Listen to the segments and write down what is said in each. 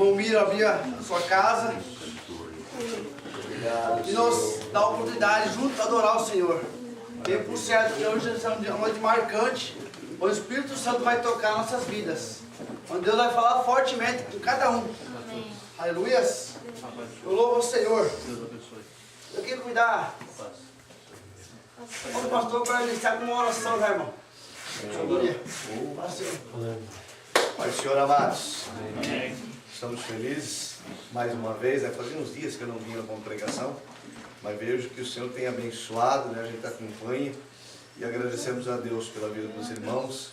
irmão Miro abrir a sua casa e nos dar a oportunidade juntos adorar o Senhor. Tempo certo, que hoje é uma noite marcante, onde o Espírito Santo vai tocar nossas vidas, onde Deus vai falar fortemente com cada um. Amém. Aleluias. Eu louvo o Senhor. Eu queria cuidar. O pastor para iniciar com uma oração, né, irmão? Pai do Senhor, amados. Amém. Estamos felizes mais uma vez. Fazia uns dias que eu não vinha na congregação, mas vejo que o Senhor tem abençoado, né? A gente acompanha e agradecemos a Deus pela vida dos irmãos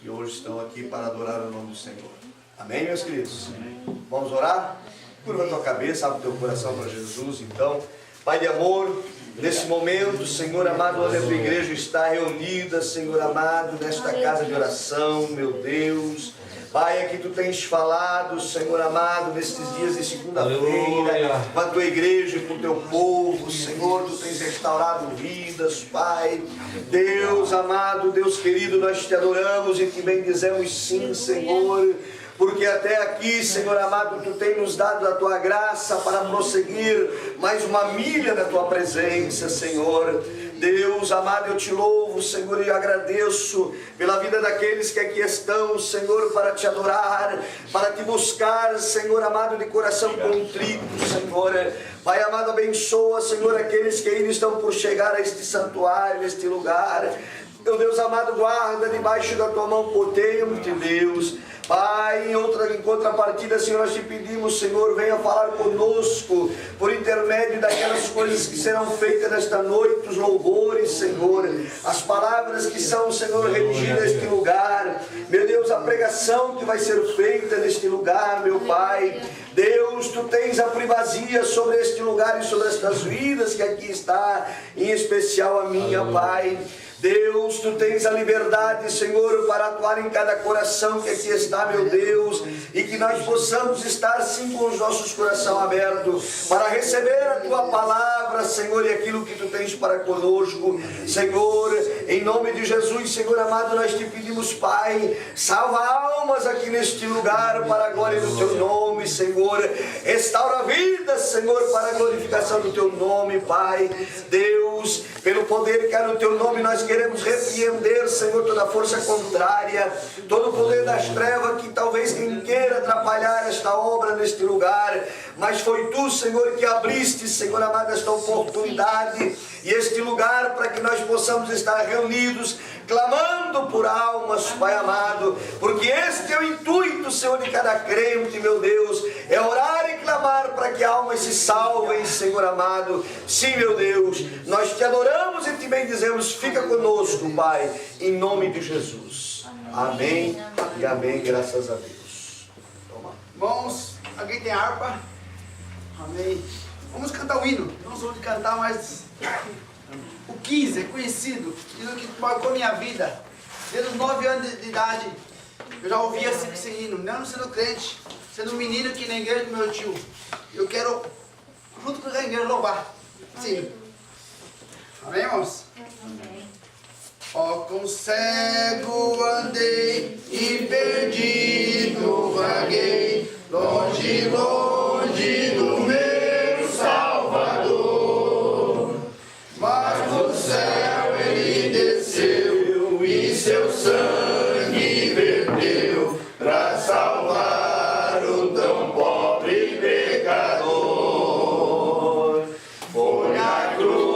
que hoje estão aqui para adorar o nome do Senhor. Amém, meus queridos? Amém. Vamos orar? Curva a tua cabeça, abre o teu coração para Jesus, então. Pai de amor, nesse momento, Senhor amado, onde a tua igreja está reunida, Senhor amado, nesta casa de oração, meu Deus. Pai, é que tu tens falado, Senhor amado, nestes dias de segunda-feira, com a tua igreja e com o teu povo, Senhor, tu tens restaurado vidas, Pai. Deus amado, Deus querido, nós te adoramos e te bendizemos sim, Senhor. Porque até aqui, Senhor amado, tu tens nos dado a tua graça para prosseguir mais uma milha na tua presença, Senhor. Deus amado, eu te louvo, Senhor, e agradeço pela vida daqueles que aqui estão, Senhor, para te adorar, para te buscar, Senhor amado, de coração contrito, Senhor. Pai amado, abençoa, Senhor, aqueles que ainda estão por chegar a este santuário, a este lugar. Meu Deus amado, guarda debaixo da tua mão potente, Deus. Pai, em contrapartida, Senhor, nós te pedimos, Senhor, venha falar conosco por intermédio daquelas coisas que serão feitas nesta noite, os louvores, Senhor, as palavras que são, Senhor, redigidas neste lugar, meu Deus, a pregação que vai ser feita neste lugar, meu Pai. Deus, tu tens a primazia sobre este lugar e sobre estas vidas que aqui está, em especial a minha, Pai. Deus, tu tens a liberdade, Senhor, para atuar em cada coração que aqui está, meu Deus, e que nós possamos estar sim com os nossos corações abertos para receber a tua palavra, Senhor, e aquilo que tu tens para conosco, Senhor, em nome de Jesus, Senhor amado, nós te pedimos, Pai, salva almas aqui neste lugar para a glória do teu nome, Senhor, restaura vidas, Senhor, para a glorificação do teu nome, Pai. Deus, pelo poder que há no teu nome, nós queremos repreender, Senhor, toda força contrária, todo o poder das trevas que talvez quem queira atrapalhar esta obra neste lugar, mas foi tu, Senhor, que abriste, Senhor amado, esta oportunidade e este lugar para que nós possamos estar reunidos, clamando por almas, Pai amado, porque este é o intuito, Senhor, de cada crente, meu Deus, é orar e clamar para que almas se salvem, Senhor amado. Sim, meu Deus, nós te adoramos e te bendizemos, fica conosco, Pai, em nome de Jesus. Amém e amém, graças a Deus. Toma. Irmãos, alguém tem harpa? Amém. Vamos cantar o hino. Não sou de cantar, mas o 15 é conhecido, hino que marcou minha vida. Desde os 9 anos de idade, eu já ouvia esse hino, não sendo crente, sendo um menino que na igreja do meu tio. Eu quero, junto com a igreja, louvar. Sim. Amém, irmãos? Amém. Ó, com cego andei e perdido vaguei, longe, longe do meu Salvador. Mas do céu ele desceu e seu sangue verteu para salvar o tão pobre pecador. Foi na cruz,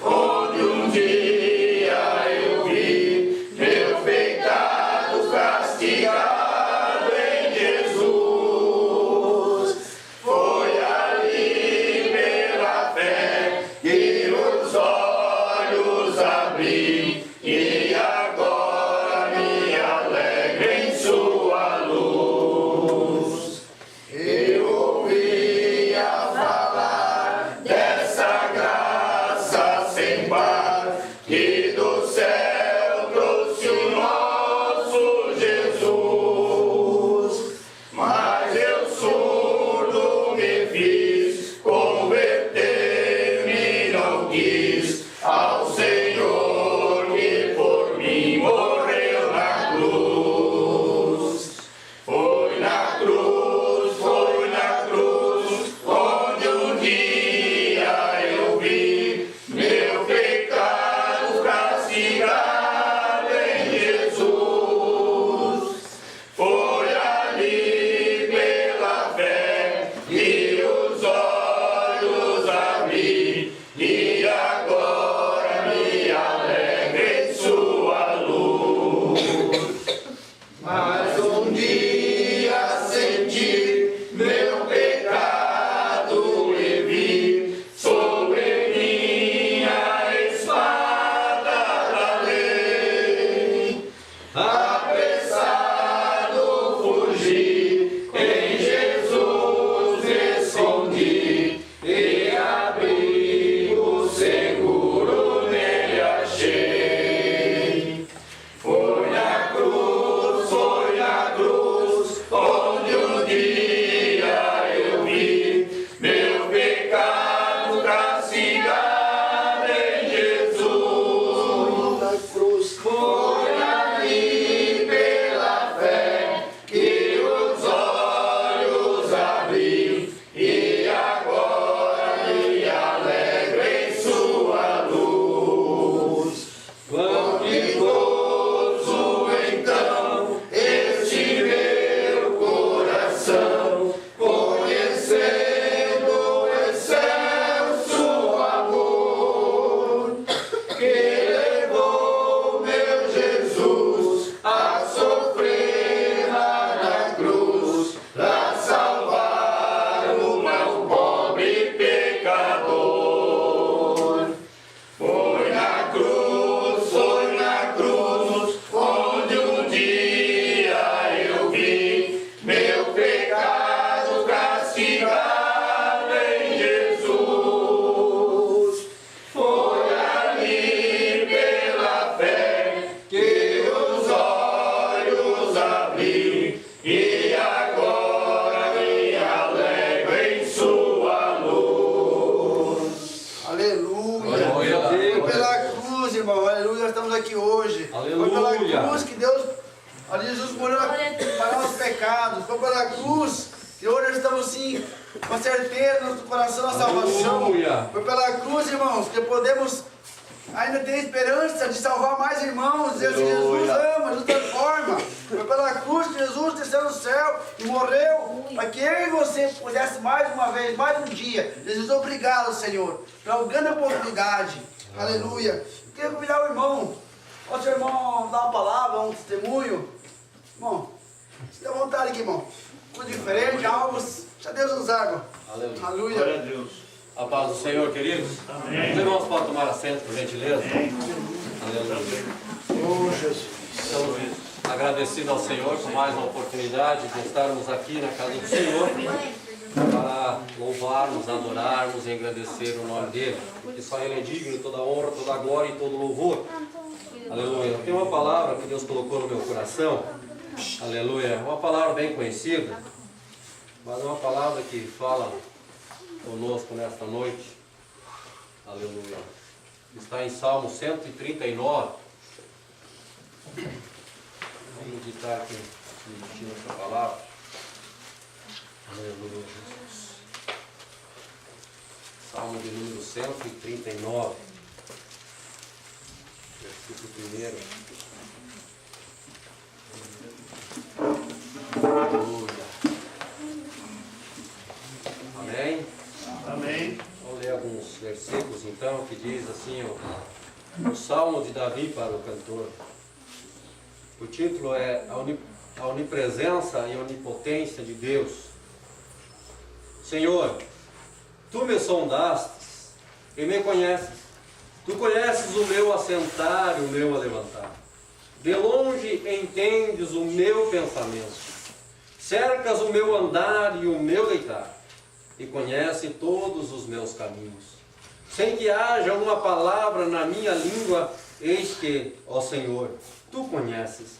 onde um dia eu vi meu pecado castigado em Jesus. Foi ali pela fé que os olhos abri e agora me alegro em sua luz. Eu ouvia falar dessa graça sem par que do céu trouxe o nosso Jesus. Mas eu surdo me fiz, converter-me não quis ao Senhor que por mim morreu na cruz. Foi Foi ali pela fé que os olhos abri, e agora me alegro em sua luz. Glorioso então este meu coração, conhecendo o excelso amor que levou meu Jesus a sofrer lá na cruz, para salvar o meu pobre pecador. Foi na cruz, onde um dia eu vi meu pecado castigado em Jesus. Foi ali pela fé que os olhos abri, e agora me alegro em sua luz. Aleluia. Foi pela cruz, irmão. Aleluia. Nós estamos aqui hoje. Aleluia. Foi pela cruz que Deus, ali Jesus morreu para os pecados. Foi pela cruz que hoje nós estamos assim, com a certeza no nosso coração da salvação. Aleluia. Foi pela cruz, irmãos, que podemos ainda ter esperança de salvar mais irmãos. Dizer assim, Jesus ama, Jesus transforma. Foi pela cruz que Jesus desceu do céu e morreu para que eu e você pudesse mais uma vez, mais um dia. Jesus, obrigado, Senhor, pela grande oportunidade. Aleluia. Eu queria convidar o irmão. Pode o irmão dar uma palavra, um testemunho? Irmão, se dá vontade aqui, irmão. Coisa diferente, algo. Deixa Deus usar, irmão. Aleluia. Aleluia. Glória a Deus. A paz do Senhor, queridos. Amém. Os irmãos podem tomar assento, por gentileza. Amém. Aleluia. Oh, Jesus. Estamos agradecidos ao Senhor por mais uma oportunidade de estarmos aqui na casa do Senhor para louvarmos, adorarmos e agradecer o nome dEle, porque só Ele é digno de toda honra, toda glória e todo louvor. Aleluia. Tem uma palavra que Deus colocou no meu coração. Aleluia. Uma palavra bem conhecida, mas uma palavra que fala conosco nesta noite. Aleluia. Está em Salmo 139. Vamos meditar aqui, meditando essa palavra. Aleluia, Jesus. Salmo de número 139. Versículo 1. Aleluia. Amém? Amém. Vamos ler alguns versículos então, que diz assim, o Salmo de Davi para o cantor. O título é A Onipresença e Onipotência de Deus. Senhor, Tu me sondastes e me conheces. Tu conheces o meu assentar e o meu alevantar. De longe entendes o meu pensamento. Cercas o meu andar e o meu deitar. E conhece todos os meus caminhos. Sem que haja uma palavra na minha língua, eis que, ó Senhor, Tu conheces.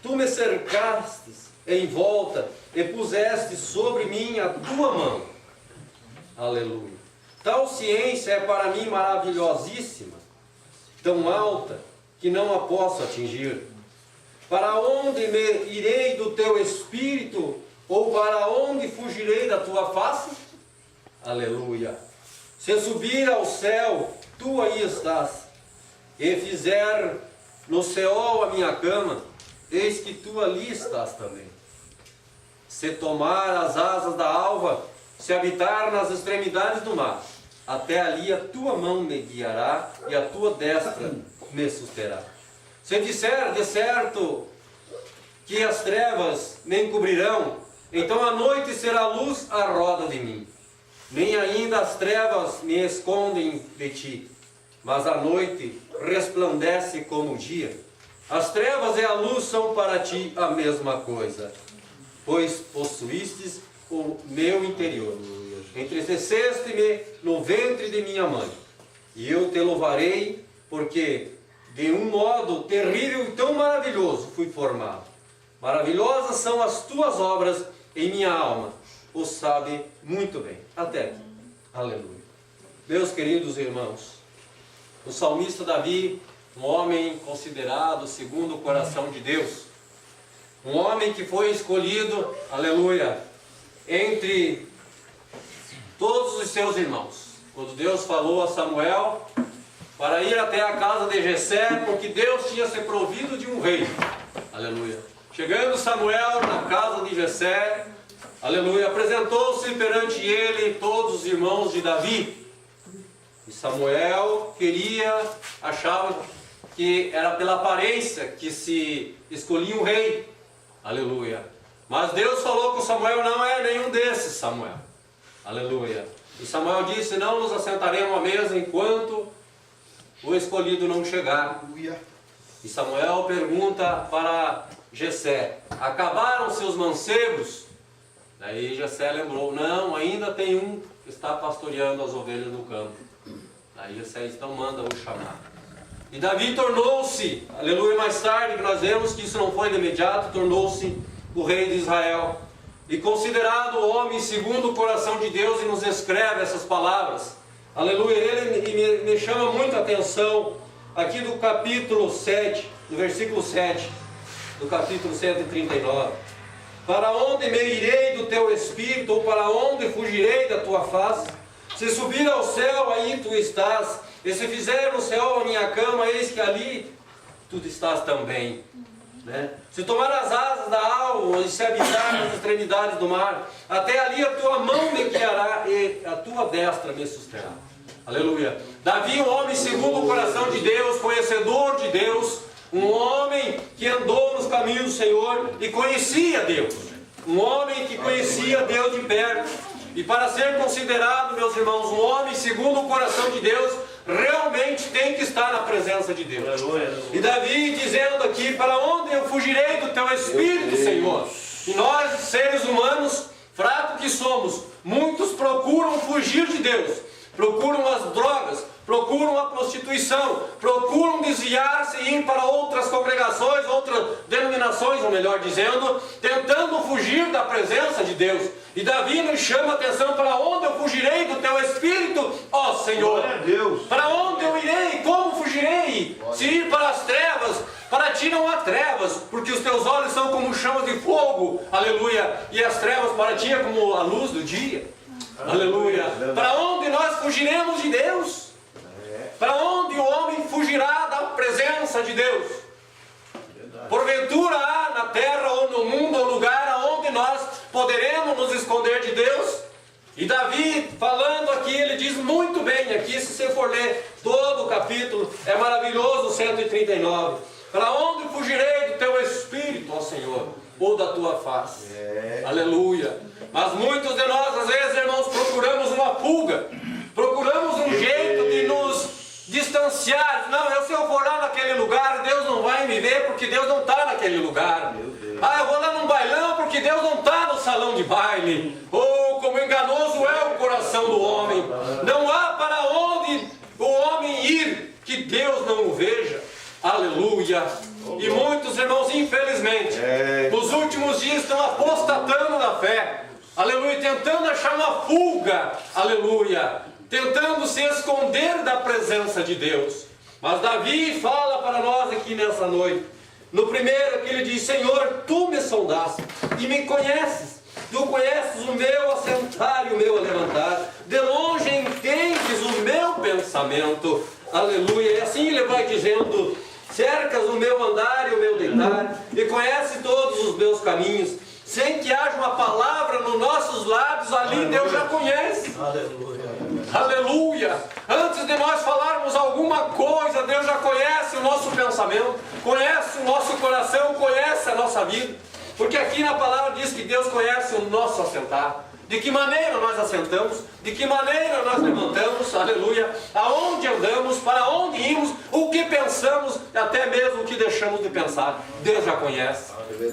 Tu me cercastes em volta e puseste sobre mim a Tua mão. Aleluia. Tal ciência é para mim maravilhosíssima, tão alta que não a posso atingir. Para onde me irei do Teu Espírito, ou para onde fugirei da Tua face? Aleluia. Se subir ao céu, Tu aí estás, e fizer no Seol a minha cama, eis que Tu ali estás também. Se tomar as asas da alva, se habitar nas extremidades do mar, até ali a Tua mão me guiará e a Tua destra me susterá. Se disser de certo que as trevas me encobrirão, então a noite será luz à roda de mim. Nem ainda as trevas me escondem de Ti, mas a noite resplandece como o dia. As trevas e a luz são para Ti a mesma coisa, pois possuístes o meu interior. Entristeceste-me no ventre de minha mãe, e eu Te louvarei, porque de um modo terrível e tão maravilhoso fui formado. Maravilhosas são as Tuas obras em minha alma, o sabe muito bem. Até aqui. Aleluia. Meus queridos irmãos, o salmista Davi, um homem considerado segundo o coração de Deus, um homem que foi escolhido, aleluia, entre todos os seus irmãos. Quando Deus falou a Samuel para ir até a casa de Jessé, porque Deus tinha se provido de um rei, aleluia. Chegando Samuel na casa de Jessé, aleluia, apresentou-se perante ele todos os irmãos de Davi. E Samuel achava que era pela aparência que se escolhia um rei, aleluia. Mas Deus falou com Samuel: não é nenhum desses, Samuel, aleluia. E Samuel disse: não nos assentaremos à mesa enquanto o escolhido não chegar. Aleluia. E Samuel pergunta para Jessé: acabaram seus mancebos? Daí Jessé lembrou: não, ainda tem um que está pastoreando as ovelhas no campo. Daí Jessé então manda-o chamar. E Davi tornou-se, aleluia, mais tarde, que nós vemos que isso não foi de imediato, tornou-se o rei de Israel. E considerado homem segundo o coração de Deus, e nos escreve essas palavras. Aleluia, ele me chama muita atenção aqui do capítulo 7, do versículo 7, do capítulo 139. Para onde me irei do teu espírito, ou para onde fugirei da tua face? Se subir ao céu, aí tu estás, e se fizer no céu a minha cama, eis que ali tu estás também. Né? Se tomar as asas da alma, e se habitar nas extremidades do mar, até ali a tua mão me guiará, e a tua destra me susterá. Aleluia. Davi, um homem segundo o coração de Deus, conhecedor de Deus, um homem que andou nos caminhos do Senhor e conhecia Deus, um homem que conhecia Deus de perto. E para ser considerado, meus irmãos, um homem segundo o coração de Deus, realmente tem que estar na presença de Deus. E Davi dizendo aqui: para onde eu fugirei do teu Espírito, Senhor? E nós, seres humanos, fracos que somos, muitos procuram fugir de Deus, procuram as drogas, procuram a prostituição, procuram desviar-se e ir para outras congregações, outras denominações, ou melhor dizendo, tentando fugir da presença de Deus. E Davi nos chama a atenção: para onde eu fugirei do teu Espírito, ó Senhor? Para onde eu irei? Como fugirei? Se ir para as trevas, para ti não há trevas, porque os teus olhos são como chamas de fogo, aleluia, e as trevas para ti é como a luz do dia, aleluia. Para onde nós fugiremos de Deus? Para onde o homem fugirá da presença de Deus? Porventura há na terra ou no mundo um lugar aonde nós poderemos nos esconder de Deus? E Davi, falando aqui, ele diz muito bem aqui, se você for ler todo o capítulo, é maravilhoso, 139. Para onde fugirei do teu Espírito, ó Senhor, ou da tua face? Aleluia. Mas muitos de nós, às vezes, irmãos, procuramos uma fuga, procuramos um jeito de nos distanciar. Não, se eu for lá naquele lugar, Deus não vai me ver, porque Deus não está naquele lugar. Ah, eu vou lá num bailão, porque Deus não está no salão de baile. Oh, como enganoso é o coração do homem. Não há para onde o homem ir que Deus não o veja. Aleluia. E muitos irmãos, infelizmente, nos últimos dias estão apostatando na fé. Aleluia, tentando achar uma fuga. Aleluia, tentando se esconder da presença de Deus. Mas Davi fala para nós aqui nessa noite. No primeiro que ele diz: Senhor, tu me sondaste e me conheces. Tu conheces o meu assentar e o meu levantar. De longe entendes o meu pensamento. Aleluia. E assim ele vai dizendo: cercas o meu andar e o meu deitar, e conhece todos os meus caminhos. Sem que haja uma palavra nos nossos lábios, ali Deus já conhece. Aleluia. Aleluia. Antes de nós falarmos alguma coisa, Deus já conhece o nosso pensamento, conhece o nosso coração, conhece a nossa vida. Porque aqui na palavra diz que Deus conhece o nosso assentar. De que maneira nós assentamos, de que maneira nós levantamos, aleluia, aonde andamos, para onde ímos, o que pensamos, até mesmo o que deixamos de pensar. Deus já conhece,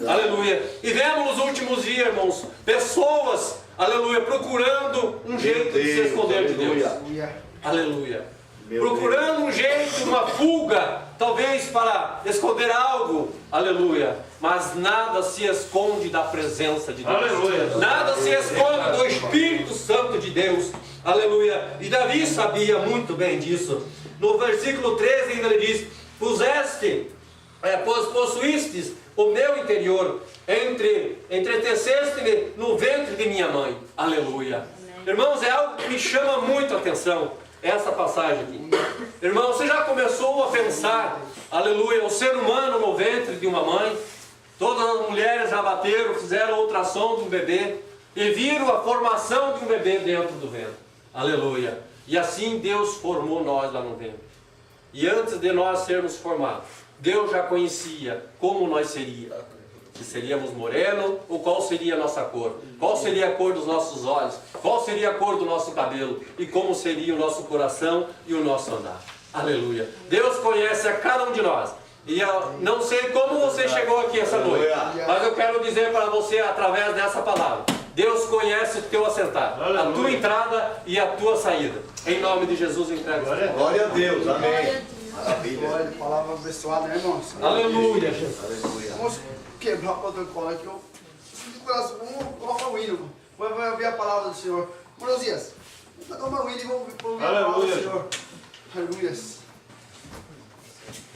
aleluia. E vemos nos últimos dias, irmãos, pessoas, aleluia, procurando um jeito de se esconder de Deus, aleluia. Procurando um jeito, uma fuga, talvez para esconder algo, aleluia. Mas nada se esconde da presença de Deus, aleluia. Nada se esconde do Espírito Santo de Deus, aleluia. E Davi sabia muito bem disso. No versículo 13 ainda ele diz: possuístes o meu interior, entreteceste-me no ventre de minha mãe. Aleluia. Irmãos, é algo que me chama muito a atenção, essa passagem aqui. Irmão, você já começou a pensar, aleluia, o ser humano no ventre de uma mãe? Todas as mulheres já bateram, fizeram a ultrassom de um bebê e viram a formação de um bebê dentro do ventre. Aleluia. E assim Deus formou nós lá no ventre. E antes de nós sermos formados, Deus já conhecia como nós seríamos. Se seríamos morenos ou qual seria a nossa cor. Qual seria a cor dos nossos olhos. Qual seria a cor do nosso cabelo. E como seria o nosso coração e o nosso andar. Aleluia. Deus conhece a cada um de nós. E eu não sei como você chegou aqui essa noite, mas eu quero dizer para você através dessa palavra: Deus conhece o teu assentar, a tua entrada e a tua saída. Em nome de Jesus, entrega. Glória a Deus, amém. Maravilha. Glória, palavra abençoada, né, irmãos? Aleluia, Jesus. Vamos quebrar o protocolo aqui. Vamos colocar o hino. Vai ouvir a palavra do Senhor. Morosias, vamos tocar o hino e vamos ouvir a palavra do Senhor. Aleluia.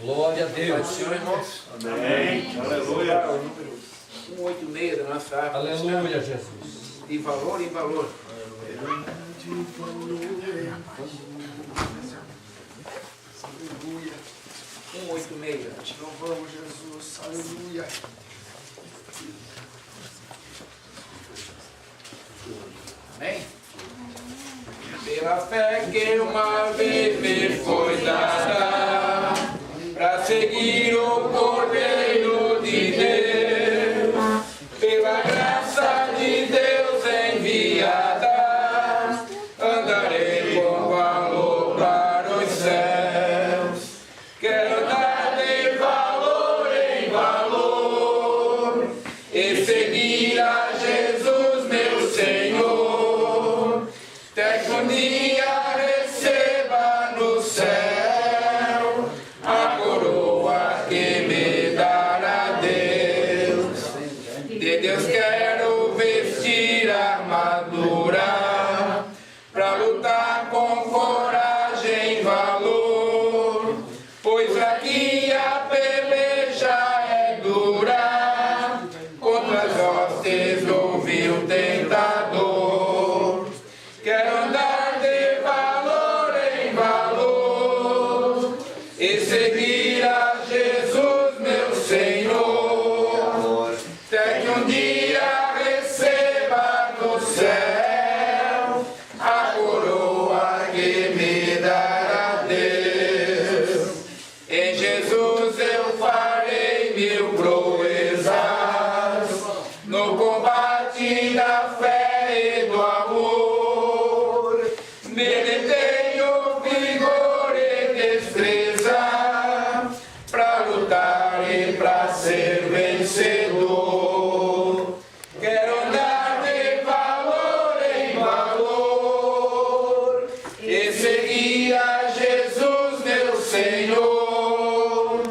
Glória a Deus. Senhor, irmãos. Amém. Aleluia. O número 186 da nossa árvore. Aleluia, Jesus. De valor em valor. Aleluia. 186. Louvamos Jesus. Aleluia. Amém? Pela fé que uma vez me foi dada, para seguir o Cordeiro de Deus, pela graça de Deus enviada, andarei com valor para os céus. Quero andar de valor em valor e seguir a Jesus, meu Senhor, até que um dia receba no céu a coroa que me dará Deus. De Deus quero vestir a armadura pra lutar com coragem e valor, pois aqui a peleja é dura contra as hostes do vil tentador. Quero andar de valor em valor e seguir a Jesus, meu Senhor, até que um dia receba no céu a coroa que me dará Deus. Em Jesus eu farei mil proezas no combate da fé e do amor. Nele tenho vigor e destreza pra lutar e pra ser vencedor. Quero andar de valor em valor e seguir a Jesus, meu Senhor,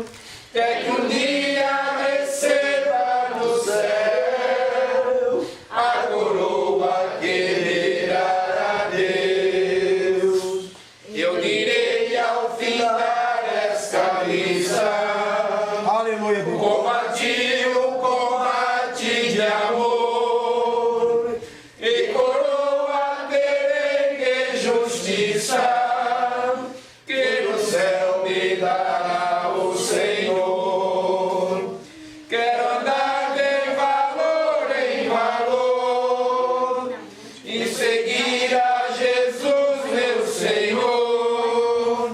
até que um dia receba no céu a coroa que me dará Deus. Eu direi ao findar esta missa: Aleluia, Deus. combati o combate de amor e coroa terei de justiça, que no céu me dará o Senhor. Quero andar de valor em valor e seguir a Jesus, meu Senhor,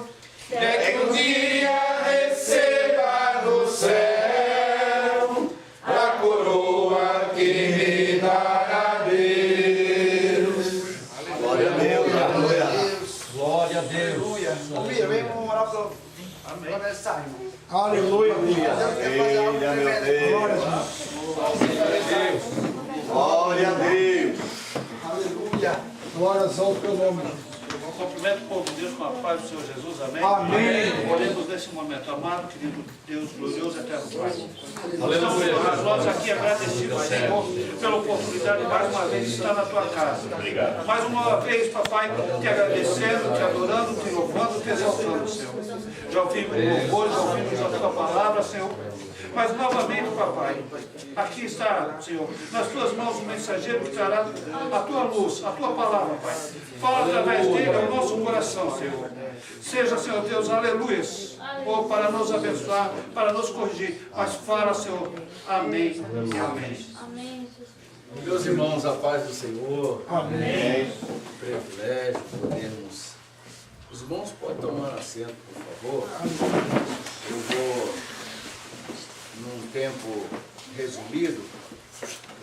até que um dia receba no céu a coroa que me dará Deus. Glória a Deus. Aleluia. Glória a Deus. Aleluia. Vem, vamos orar para começar, irmão. Aleluia. Meu Deus. Glória a Deus. Aleluia. Glórias ao teu nome. Cumprimento o povo de Deus com a paz do Senhor Jesus, amém? Amém. Oremos nesse momento, amado, querido Deus, glorioso, eterno Pai. Aleluia. Estamos nós aqui agradecidos, Senhor, pela oportunidade de mais uma vez estar na tua casa. Obrigado. Mais uma vez, papai, te agradecendo, te adorando, te louvando, te exaltando, Senhor. Já ouvimos louvor, já ouvimos a tua palavra, Senhor. Mas novamente, papai, aqui está, Senhor, nas tuas mãos o mensageiro que trará a tua luz, a tua palavra, Pai. Fala através dele ao nosso coração, Senhor. Seja, Senhor Deus, aleluias, ou para nos abençoar, para nos corrigir. Mas fala, Senhor, amém e amém. Amém. Meus irmãos, a paz do Senhor. Amém. Privilégio podermos. Os irmãos podem tomar assento, por favor. Eu vou, num tempo resumido,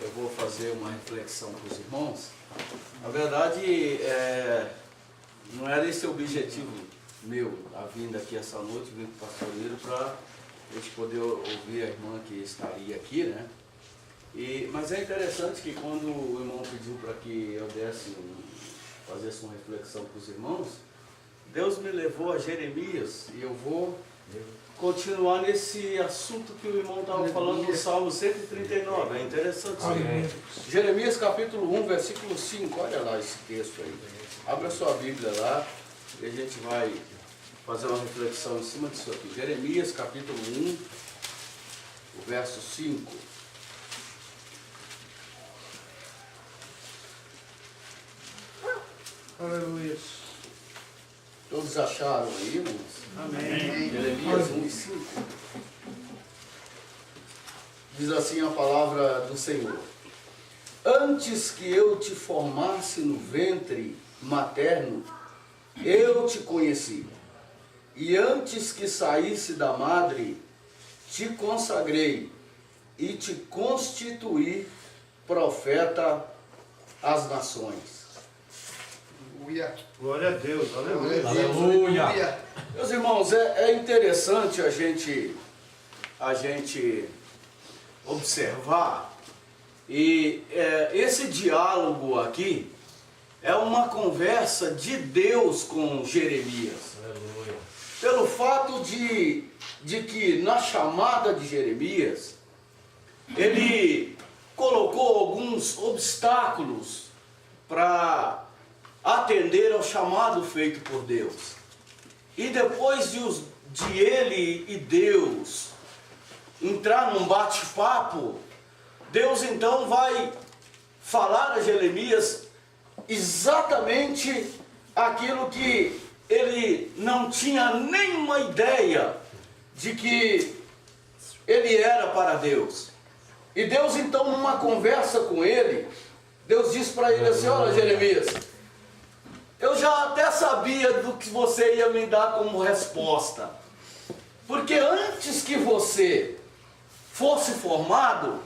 eu vou fazer uma reflexão para os irmãos. Na verdade, não era esse o objetivo meu, a vinda aqui essa noite, vim para o pastor Liro para a gente poder ouvir a irmã que estaria aqui, né? Mas é interessante que quando o irmão pediu para que eu fazesse uma reflexão para os irmãos, Deus me levou a Jeremias e eu vou continuar nesse assunto que o irmão estava falando no Salmo 139. É interessante isso. Jeremias capítulo 1, versículo 5, olha lá esse texto aí. Abra a sua Bíblia lá e a gente vai fazer uma reflexão em cima disso aqui. Jeremias capítulo 1, o verso 5. Aleluia. Todos acharam aí, irmãos? Amém. Jeremias 1 e 5. Diz assim a palavra do Senhor: Antes que eu te formasse no ventre materno, eu te conheci. E antes que saísse da madre, te consagrei e te constituí profeta às nações. Aleluia. Glória a Deus, aleluia. Aleluia. Meus irmãos, é interessante a gente observar, e esse diálogo aqui é uma conversa de Deus com Jeremias. Aleluia. Pelo fato de que na chamada de Jeremias, ele colocou alguns obstáculos para atender ao chamado feito por Deus. E depois de ele e Deus entrar num bate-papo, Deus então vai falar a Jeremias exatamente aquilo que ele não tinha nenhuma ideia de que ele era para Deus. E Deus então, numa conversa com ele, Deus disse para ele assim: olha, Jeremias, eu já até sabia do que você ia me dar como resposta, porque antes que você fosse formado,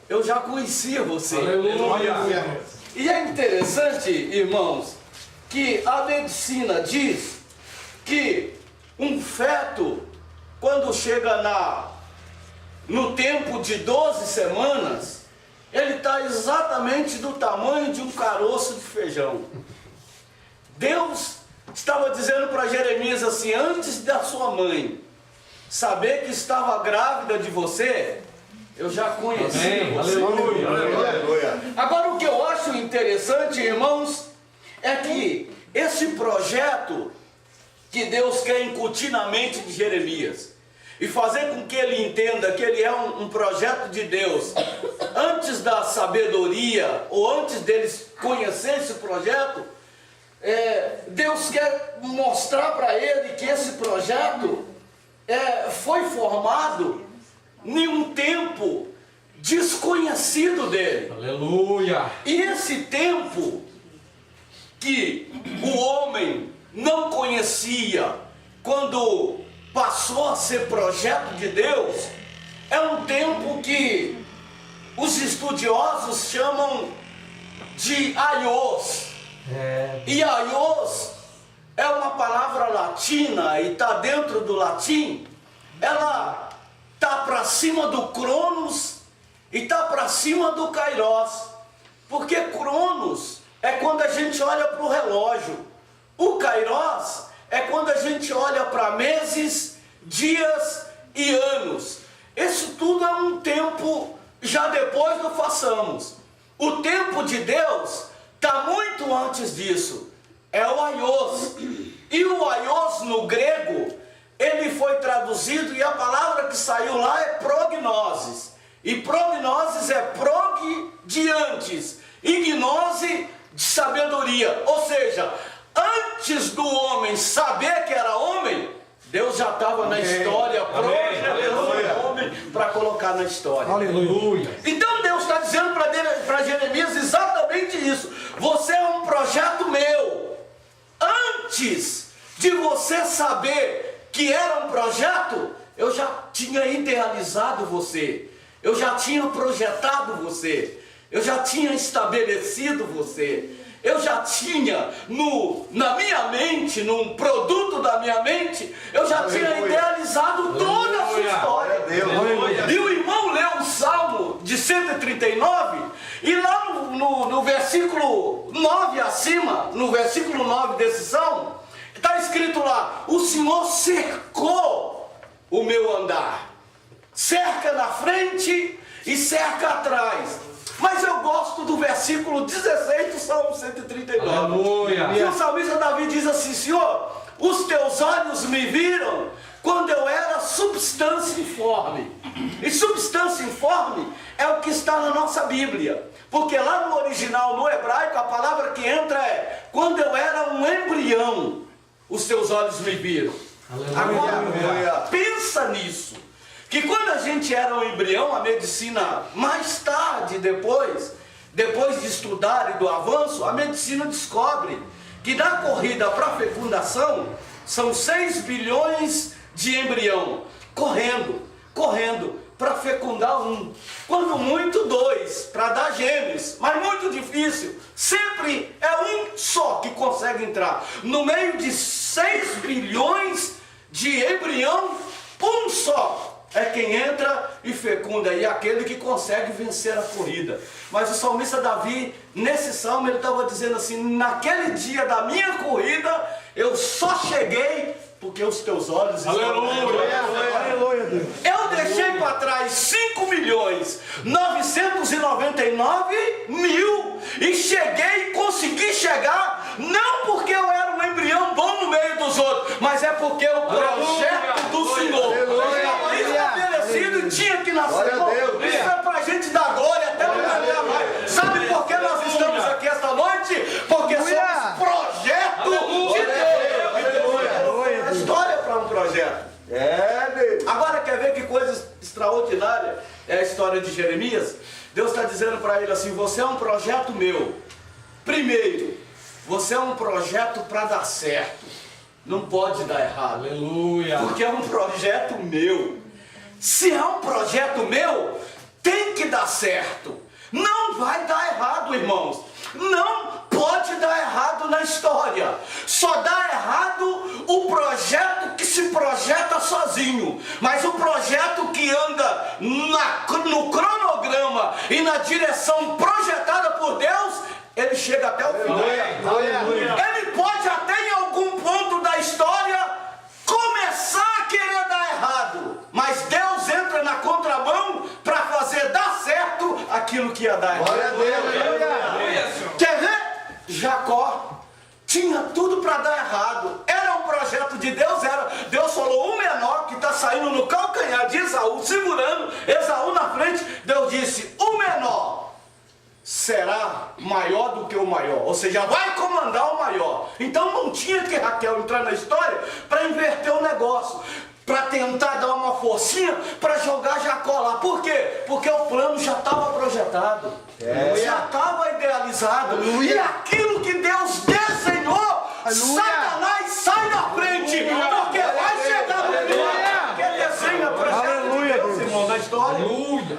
eu já conhecia você. Aleluia. E é interessante, irmãos, que a medicina diz que um feto, quando chega no tempo de 12 semanas, ele está exatamente do tamanho de um caroço de feijão. Deus estava dizendo para Jeremias assim: antes da sua mãe saber que estava grávida de você, eu já conhecia você. Aleluia. Aleluia. Agora, o que eu acho interessante, irmãos, é que esse projeto que Deus quer incutir na mente de Jeremias e fazer com que ele entenda que ele é um projeto de Deus, antes da sabedoria ou antes deles conhecer esse projeto, Deus quer mostrar para ele que esse projeto foi formado em um tempo desconhecido dele. Aleluia. E esse tempo que o homem não conhecia, quando passou a ser projeto de Deus, é um tempo que os estudiosos chamam de aios. E aios é uma palavra latina e está dentro do latim. Ela está para cima do cronos e está para cima do kairos. Porque cronos é quando a gente olha para o relógio. O Kairos é quando a gente olha para meses, dias e anos. Isso tudo é um tempo já depois do façamos. O tempo de Deus está muito antes disso. É o Aios. E o Aios no grego, ele foi traduzido e a palavra que saiu lá é prognoses. E prognoses é prog de antes, e gnose de sabedoria. Ou seja, antes do homem saber que era homem, Deus já estava na história, projetando o homem para colocar na história. Aleluia. Então Deus está dizendo para Jeremias exatamente isso. Você é um projeto meu. Antes de você saber que era um projeto, eu já tinha idealizado você. Eu já tinha projetado você. Eu já tinha estabelecido você. Eu já tinha na minha mente, num produto da minha mente, eu já tinha idealizado toda a sua história. E o irmão leu o Salmo de 139, e lá no versículo 9 acima, no versículo 9 desse Salmo, está escrito lá: o Senhor cercou o meu andar. Cerca na frente e cerca atrás. Mas eu gosto do versículo 16 do Salmo 139. Aleluia. E o salmista Davi diz assim: Senhor, os teus olhos me viram quando eu era substância informe. E substância informe é o que está na nossa Bíblia. Porque lá no original, no hebraico, a palavra que entra é: quando eu era um embrião, os teus olhos me viram. Agora, pensa nisso. Que quando a gente era um embrião, a medicina, mais tarde, depois de estudar e do avanço, a medicina descobre que na corrida para a fecundação, são 6 bilhões de embrião, correndo, para fecundar um. Quando muito, 2, para dar gêmeos, mas muito difícil. Sempre é um só que consegue entrar. No meio de 6 bilhões de embrião, um só é quem entra e fecunda, e aquele que consegue vencer a corrida. Mas o salmista Davi, nesse salmo, ele estava dizendo assim: naquele dia da minha corrida, eu só cheguei porque os teus olhos estão... Aleluia, Deus. Eu deixei para trás 5.999.000 e cheguei, consegui chegar, não porque eu era um embrião bom no meio dos outros, mas é porque o projeto do Senhor estabelecido e tinha que nascer. Isso é para a gente dar glória até não aguentar mais. Sabe por que nós estamos aqui esta noite? Porque somos projeto de Deus. A história é para um projeto. Agora quer ver que coisa extraordinária é a história de Jeremias? Deus está dizendo para ele assim: você é um projeto meu. Primeiro, você é um projeto para dar certo. Não pode dar errado. Aleluia. Porque é um projeto meu. Se é um projeto meu, tem que dar certo. Não vai dar errado, irmãos. Não pode dar errado na história. Só dá errado o projeto que se projeta sozinho. Mas o projeto que anda no cronograma e na direção projetada por Deus, ele chega até o final. Ele pode até em algum ponto da história começar a querer dar errado, mas Deus entra na contramão para fazer dar certo aquilo que ia dar errado. Quer ver? Jacó tinha tudo para dar errado. Era um projeto de Deus, Deus falou: o menor que está saindo no calcanhar de Esaú, segurando Esaú na frente. Deus disse: o menor será maior do que o maior, ou seja, vai comandar o maior. Então não tinha que Raquel entrar na história para inverter o negócio, para tentar dar uma forcinha para jogar Jacó lá. Por quê? Porque o plano já estava projetado, já estava idealizado. E aquilo que Deus desenhou, Satanás sai da frente, porque vai chegar no final. Porque desenha projeto de Deus, irmão, na história.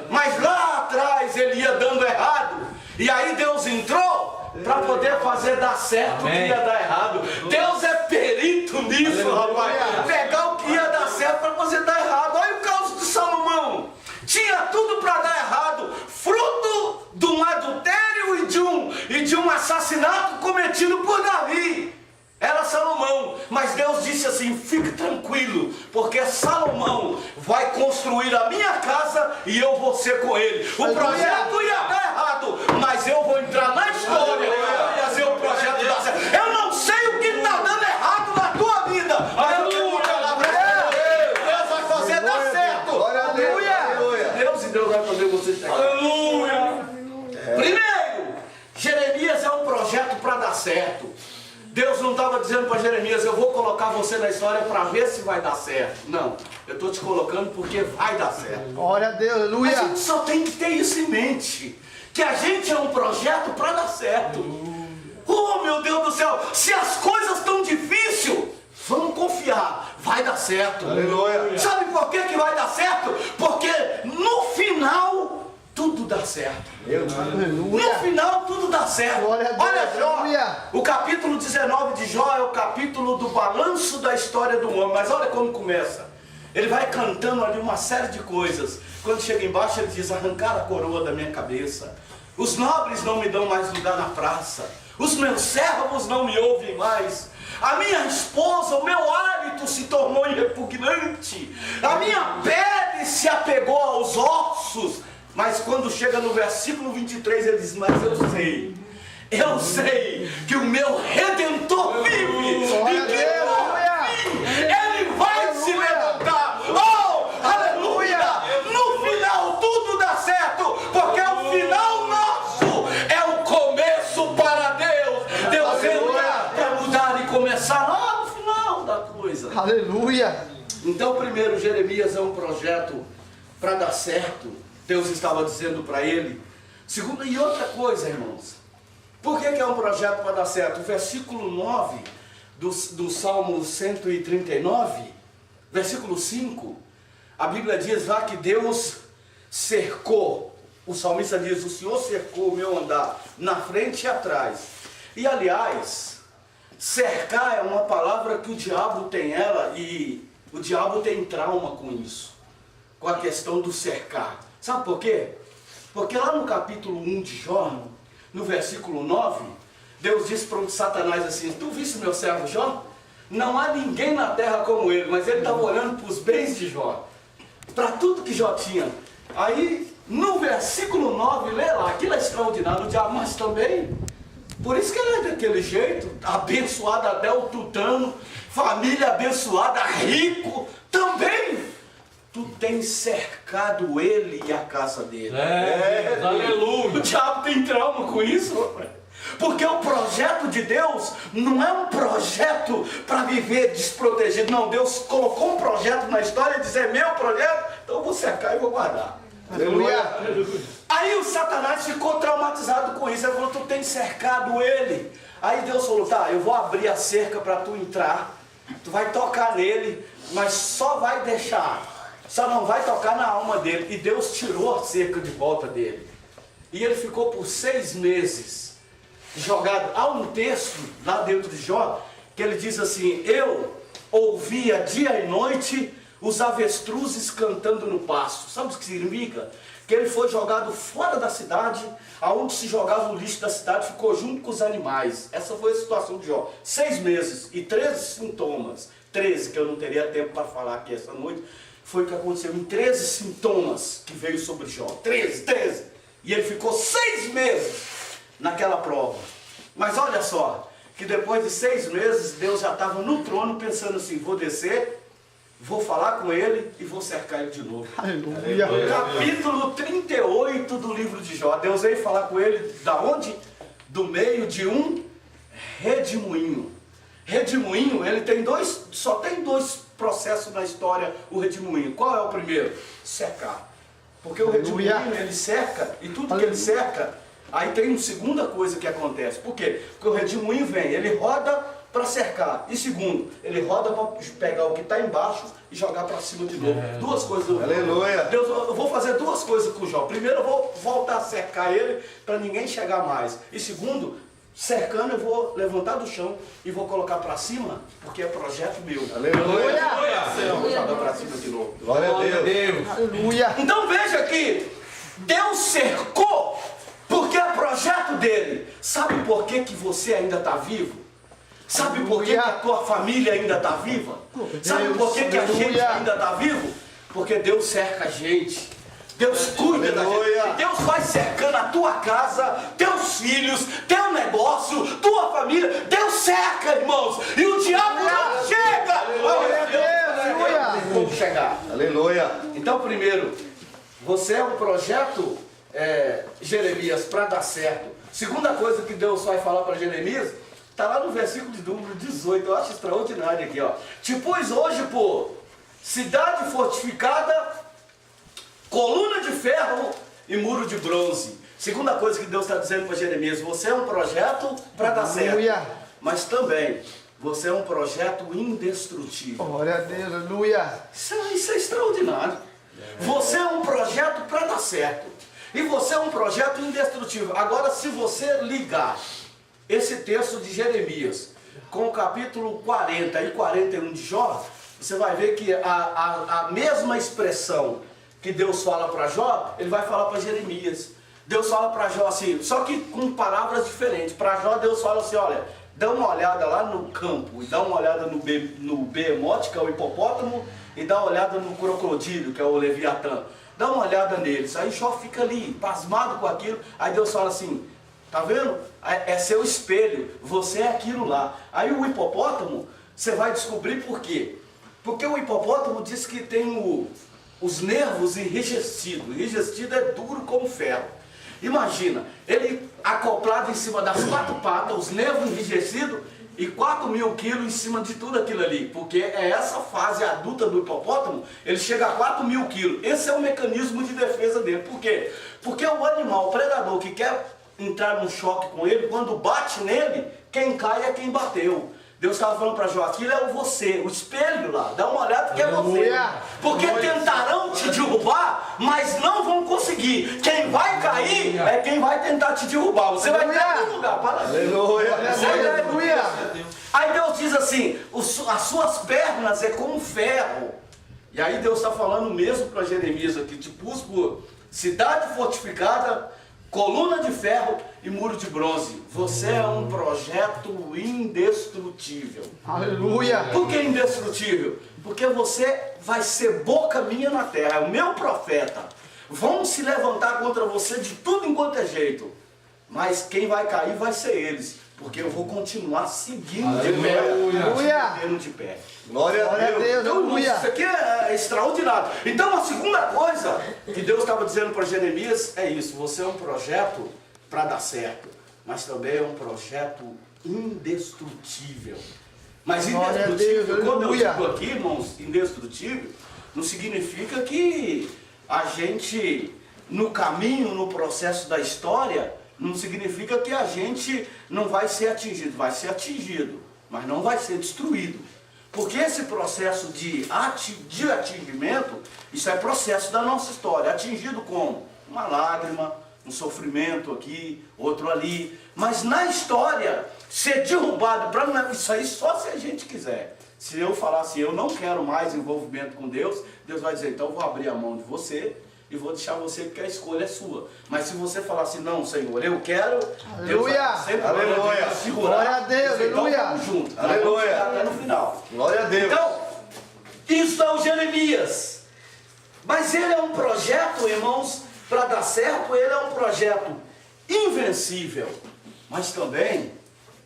Mas lá atrás ele ia dando errado, e aí Deus entrou para poder fazer dar certo o que ia dar errado. Deus é perito nisso, rapaz. Pegar o que ia dar certo para fazer dar errado. Olha o caso de Salomão. Tinha tudo para dar errado, fruto de um adultério e de um assassinato cometido por Davi. Era tranquilo, porque Salomão vai construir a minha casa e eu vou ser com ele. O projeto ia dar errado, mas eu vou entrar na história e fazer o projeto dar certo. Eu não sei o que está dando errado na tua vida, mas eu tenho uma palavra para Deus. Deus vai fazer dar certo. Aleluia. Deus vai fazer você ter. Aleluia. Primeiro, Jeremias é um projeto para dar certo. Deus não estava dizendo para Jeremias, eu vou colocar você na história para ver se vai dar certo. Não, eu estou te colocando porque vai dar certo. Glória a Deus, aleluia. A gente só tem que ter isso em mente, que a gente é um projeto para dar certo. Oh, meu Deus do céu, se as coisas estão difíceis, vamos confiar, vai dar certo. Aleluia. Sabe por que vai dar certo? Porque no final tudo dá certo. No final tudo dá certo. Glória a Deus, Olha Jó, aleluia. o capítulo 19 de Jó é o capítulo do balanço da história do homem. Mas olha como começa. Ele vai cantando ali uma série de coisas. Quando chega embaixo ele diz, arrancar a coroa da minha cabeça. Os nobres não me dão mais lugar na praça. Os meus servos não me ouvem mais. A minha esposa, o meu hálito se tornou repugnante. A minha pele se apegou aos ossos. Mas quando chega no versículo 23, ele diz, mas eu sei que o meu Redentor vive. E que por fim, ele vai se levantar. Oh, aleluia! No final tudo dá certo, porque o final nosso é o começo para Deus. Deus entra para mudar e começar lá no final da coisa. Aleluia. Então, primeiro, Jeremias é um projeto para dar certo. Deus estava dizendo para ele. Segundo, e outra coisa, irmãos. Por que é um projeto para dar certo? O versículo 9 do Salmo 139, versículo 5, a Bíblia diz lá que Deus cercou. O salmista diz, o Senhor cercou o meu andar, na frente e atrás. E aliás, cercar é uma palavra que o diabo tem ela, e o diabo tem trauma com isso. Com a questão do cercar. Sabe por quê? Porque lá no capítulo 1 de Jó, no versículo 9, Deus disse para o Satanás assim, tu viste meu servo Jó? Não há ninguém na terra como ele, mas ele estava olhando para os bens de Jó, para tudo que Jó tinha. Aí, no versículo 9, lê lá, aquilo é extraordinário, o diabo, mas também, por isso que ele é daquele jeito, abençoado até o tutano, família abençoada, rico, também. Tu tens cercado ele e a casa dele. Aleluia. O diabo tem trauma com isso, porque o projeto de Deus não é um projeto para viver desprotegido. Não, Deus colocou um projeto na história e diz, é meu projeto, então eu vou cercar e vou guardar. Aleluia. Aí o Satanás ficou traumatizado com isso. Ele falou, tu tens cercado ele. Aí Deus falou, tá, eu vou abrir a cerca para tu entrar. Tu vai tocar nele, mas só vai deixar. Só não vai tocar na alma dele. E Deus tirou a cerca de volta dele. E ele ficou por 6 meses jogado. Há um texto lá dentro de Jó que ele diz assim, eu ouvia dia e noite os avestruzes cantando no pasto. Sabe o que significa? Que ele foi jogado fora da cidade, aonde se jogava o lixo da cidade, ficou junto com os animais. Essa foi a situação de Jó. 6 meses e 13 sintomas. 13, que eu não teria tempo para falar aqui essa noite. Foi o que aconteceu em 13 sintomas que veio sobre Jó. 13. E ele ficou 6 meses naquela prova. Mas olha só, que depois de 6 meses, Deus já estava no trono pensando assim, vou descer, vou falar com ele e vou cercar ele de novo. Aleluia. Capítulo 38 do livro de Jó. Deus veio falar com ele, da onde? Do meio de um redemoinho. Redemoinho, ele tem só tem 2 processos na história, o redemoinho. Qual é o primeiro? Secar. Porque o redemoinho, ele seca, e tudo que ele seca, aí tem uma segunda coisa que acontece. Por quê? Porque o redemoinho vem, ele roda para cercar. E segundo, ele roda para pegar o que está embaixo e jogar para cima de novo. 2 coisas. Aleluia. Deus, eu vou fazer 2 coisas com o Jó. Primeiro, eu vou voltar a cercar ele para ninguém chegar mais. E segundo, cercando, eu vou levantar do chão e vou colocar para cima, porque é projeto meu. Aleluia. Eu vou jogar para cima de novo. Glória a Deus. Aleluia. Então veja que Deus cercou porque é projeto dele. Sabe por que você ainda está vivo? Sabe por que a tua família ainda está viva? Sabe por que a gente ainda está vivo? Porque Deus cerca a gente. Deus cuida da gente. Deus vai cercando a tua casa, teus filhos, teu negócio, tua família. Deus cerca, irmãos. E o diabo não chega. Como chegar? Aleluia. Então, primeiro, você é um projeto, Jeremias, para dar certo. Segunda coisa que Deus vai falar para Jeremias, está lá no versículo de número 18. Eu acho extraordinário aqui, ó. Te pus hoje por cidade fortificada, coluna de ferro e muro de bronze. Segunda coisa que Deus está dizendo para Jeremias, você é um projeto para dar certo. Mas também, você é um projeto indestrutível. Glória a Deus, aleluia. Isso é extraordinário. Você é um projeto para dar certo. E você é um projeto indestrutível. Agora, se você ligar esse texto de Jeremias com o capítulo 40 e 41 de Jó, você vai ver que a mesma expressão que Deus fala para Jó, ele vai falar para Jeremias. Deus fala para Jó assim, só que com palavras diferentes. Para Jó, Deus fala assim, olha, dá uma olhada lá no campo, e dá uma olhada no behemote, que é o hipopótamo, e dá uma olhada no crocodilo, que é o leviatã. Dá uma olhada neles. Aí Jó fica ali, pasmado com aquilo. Aí Deus fala assim, tá vendo? É seu espelho, você é aquilo lá. Aí o hipopótamo, você vai descobrir por quê. Porque o hipopótamo diz que tem os nervos enrijecidos. Enrijecido é duro como ferro. Imagina, ele acoplado em cima das 4 patas, os nervos enrijecidos e 4.000 quilos em cima de tudo aquilo ali. Porque é essa fase adulta do hipopótamo, ele chega a 4.000 quilos. Esse é o mecanismo de defesa dele. Por quê? Porque o animal, o predador que quer entrar num choque com ele, quando bate nele, quem cai é quem bateu. Deus estava falando para Jó, aquilo é você, o espelho lá, dá uma olhada que é você. Porque tentarão te derrubar, mas não vão conseguir. Quem vai cair é quem vai tentar te derrubar. Você vai cair no lugar. Aleluia. Aí Deus diz assim, as suas pernas é como ferro. E aí Deus está falando mesmo para Jeremias aqui, te pus por cidade fortificada, coluna de ferro e muro de bronze. Você é um projeto indestrutível. Aleluia. Por que indestrutível? Porque você vai ser boca minha na terra. É o meu profeta. Vão se levantar contra você de tudo enquanto é jeito. Mas quem vai cair vai ser eles. Porque eu vou continuar seguindo de pé. Aleluia. De pé. Glória a Deus. Então, isso aqui é extraordinário. Então, a segunda coisa que Deus estava dizendo para Jeremias é isso. Você é um projeto para dar certo, mas também é um projeto indestrutível. Mas indestrutível, quando eu digo aqui, irmãos, indestrutível, não significa que a gente, no caminho, no processo da história, não significa que a gente não vai ser atingido. Vai ser atingido, mas não vai ser destruído. Porque esse processo de atingimento, isso é processo da nossa história. Atingido como? Uma lágrima, um sofrimento aqui, outro ali. Mas na história, ser derrubado, isso aí só se a gente quiser. Se eu falar assim, eu não quero mais envolvimento com Deus, Deus vai dizer, então eu vou abrir a mão de você e vou deixar você porque a escolha é sua. Mas se você falar assim, não, Senhor, eu quero, Deus vai sempre segurar. Glória a Deus, então, aleluia. vamos junto, Aleluia. até no final. Glória a Deus. Então, isso é o Jeremias. Mas ele é um projeto, irmãos, para dar certo, ele é um projeto invencível. Mas também,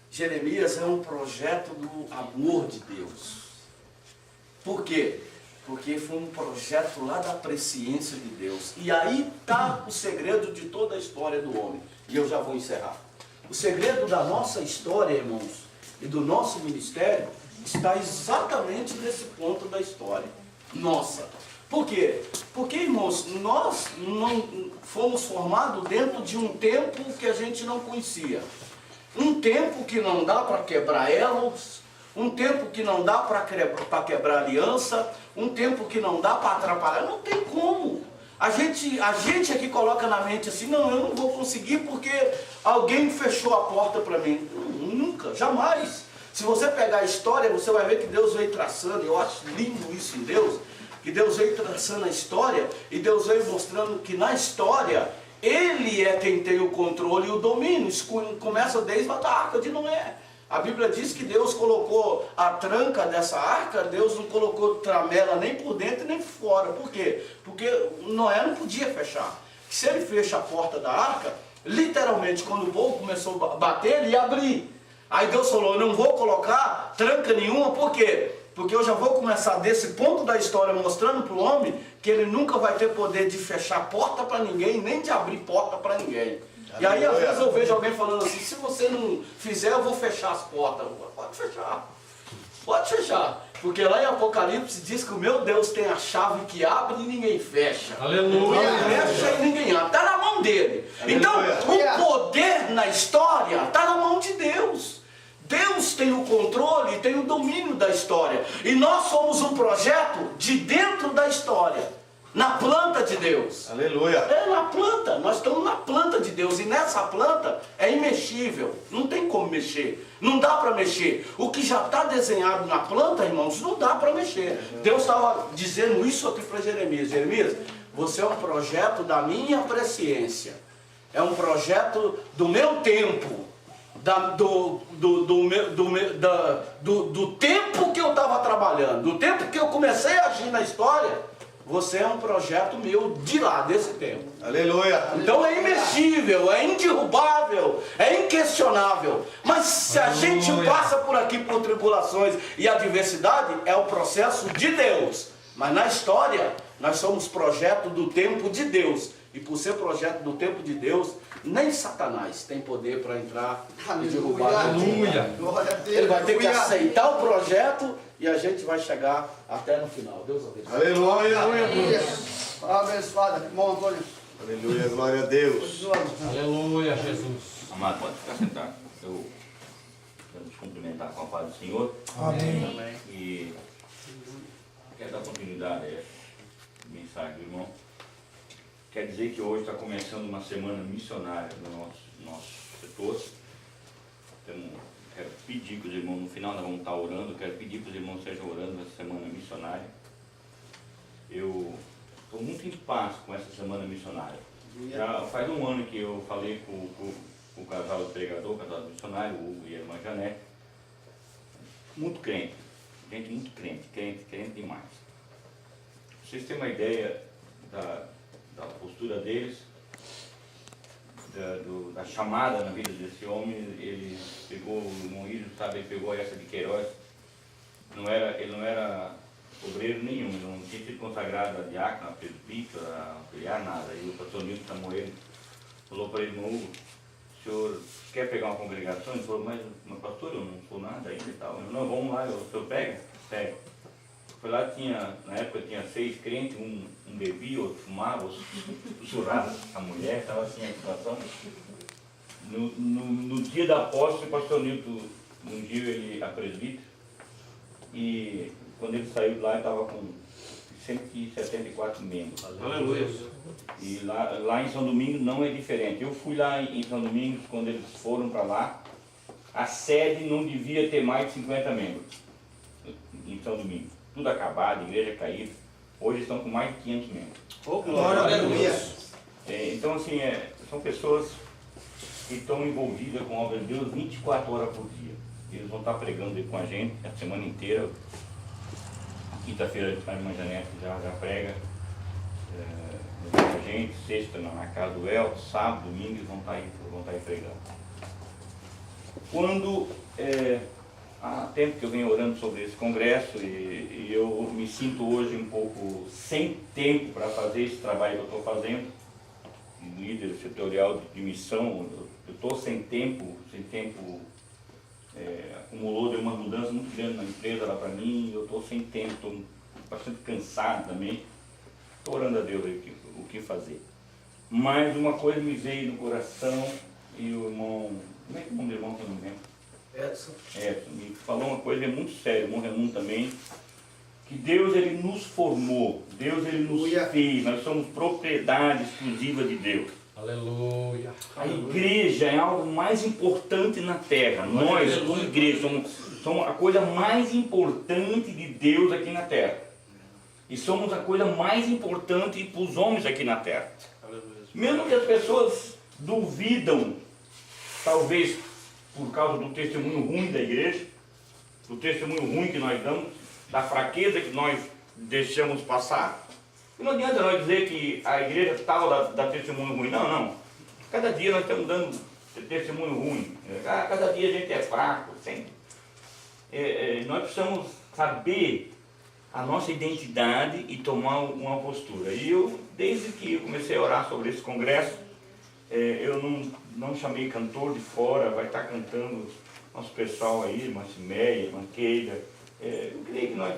Jeremias é um projeto do amor de Deus. Por quê? Porque foi um projeto lá da presciência de Deus. E aí está o segredo de toda a história do homem. E eu já vou encerrar. O segredo da nossa história, irmãos, e do nosso ministério, está exatamente nesse ponto da história. Nossa. Por quê? Porque, irmãos, nós não fomos formados dentro de um tempo que a gente não conhecia. Um tempo que não dá para quebrar elos, um tempo que não dá para quebrar aliança, um tempo que não dá para atrapalhar, não tem como. A gente aqui coloca na mente assim, não, eu não vou conseguir porque alguém fechou a porta para mim. Nunca, jamais. Se você pegar a história, você vai ver que Deus veio traçando, eu acho lindo isso em Deus, que Deus veio traçando a história e Deus veio mostrando que na história Ele é quem tem o controle e o domínio. Isso começa desde a Arca de Noé. A Bíblia diz que Deus colocou a tranca dessa arca, Deus não colocou tramela nem por dentro nem por fora. Por quê? Porque Noé não podia fechar. Se ele fecha a porta da arca, literalmente quando o povo começou a bater, ele ia abrir. Aí Deus falou, eu não vou colocar tranca nenhuma, por quê? Porque eu já vou começar desse ponto da história mostrando para o homem que ele nunca vai ter poder de fechar porta para ninguém, nem de abrir porta para ninguém. E aí às vezes eu vejo alguém falando assim, se você não fizer eu vou fechar as portas. Pode fechar, pode fechar. Porque lá em Apocalipse diz que o meu Deus tem a chave que abre e ninguém fecha. Aleluia. Ele fecha e ninguém abre, está na mão dele. Então o poder na história está na mão de Deus. Deus tem o controle, tem o domínio da história. E nós somos um projeto de dentro da história. Na planta de Deus. Aleluia. É na planta, nós estamos na planta de Deus. E nessa planta é imexível. Não tem como mexer. Não dá para mexer. O que já está desenhado na planta, irmãos, não dá para mexer. Deus estava dizendo isso aqui para Jeremias. Jeremias, você é um projeto da minha presciência. É um projeto do meu tempo. Do tempo que eu estava trabalhando. Do tempo que eu comecei a agir na história. Você é um projeto meu de lá, desse tempo. Aleluia. Então é imexível, é indderrubável, é inquestionável. Mas se a gente passa por aqui por tribulações e adversidade, é o processo de Deus. Mas na história, nós somos projeto do tempo de Deus. E por ser projeto do tempo de Deus, nem Satanás tem poder para entrar e derrubar. Aleluia. Glória a Deus. Ele vai ter que aceitar o projeto e a gente vai chegar até no final. Deus abençoe. Aleluia. Aleluia. Abençoado, irmão Antônio. Aleluia, glória a Deus. Aleluia, Jesus. Amado, pode ficar sentado. Eu quero te cumprimentar com a paz do Senhor. Amém. E quero dar continuidade a essa mensagem do irmão. Quer dizer que hoje está começando uma semana missionária no nosso setor. Quero pedir que os irmãos, no final nós vamos estar orando, quero pedir que os irmãos estejam orando nessa semana missionária. Eu estou muito em paz com essa semana missionária. Já faz um ano que eu falei com o casal de pregador, o casal de missionário, o Hugo e a irmã Janete. Muito crente, gente muito crente demais. Pra vocês terem uma ideia da postura deles, da chamada na vida desse homem, ele pegou, o irmão Írio, sabe, ele pegou essa de Queiroz. Ele não era obreiro nenhum, ele não tinha sido consagrado a diácono, a presbítero, a auxiliar, nada. E o pastor Nilton chamou ele, falou para ele, irmão Hugo, o senhor quer pegar uma congregação? Ele falou, mas pastor, eu não sou nada ainda e tal. Ele, não, vamos lá, o senhor pega? Pega. Foi lá, na época tinha 6 crentes, um bebia, outro fumava, outro sussurrava a mulher, estava assim a situação. No dia da posse, o pastor Nilton ungiu ele a presbítero, e quando ele saiu de lá, ele estava com 174 membros. Aleluia. E lá em São Domingos não é diferente. Eu fui lá em São Domingos, quando eles foram para lá, a sede não devia ter mais de 50 membros em São Domingos. Tudo acabado, igreja caída. Hoje estão com mais de 500 membros. Oh, glória a Deus. Então, assim, são pessoas que estão envolvidas com a obra de Deus 24 horas por dia. Eles vão estar pregando aí com a gente a semana inteira. Quinta-feira a irmã Janete já prega com a gente, sexta na casa do Elton, sábado, domingo eles vão estar aí pregando. Quando há tempo que eu venho orando sobre esse congresso e eu me sinto hoje um pouco sem tempo para fazer esse trabalho que eu estou fazendo, líder setorial de missão, eu estou sem tempo, acumulou, deu uma mudança muito grande na empresa lá para mim, eu estou sem tempo, estou bastante cansado também, estou orando a Deus aí o que fazer. Mas uma coisa me veio no coração e o irmão, como é que é o nome do irmão que eu não lembro? Edson me falou uma coisa muito séria, o irmão Raimundo também, que Deus ele nos formou, Deus ele nos fez, nós somos propriedade exclusiva de Deus. Aleluia. A igreja é algo mais importante na terra. Nós, como igreja, somos a coisa mais importante de Deus aqui na terra. E somos a coisa mais importante para os homens aqui na terra. Mesmo que as pessoas duvidam, talvez, por causa do testemunho ruim da igreja, do testemunho ruim que nós damos, da fraqueza que nós deixamos passar. E não adianta nós dizer que a igreja tal dá testemunho ruim. Não, não. Cada dia nós estamos dando testemunho ruim. Cada dia a gente é fraco. Nós precisamos saber a nossa identidade e tomar uma postura. E eu, desde que eu comecei a orar sobre esse congresso, eu não chamei cantor de fora, vai estar cantando nosso pessoal aí, irmã Cimeia, irmã Keila. Eu creio que nós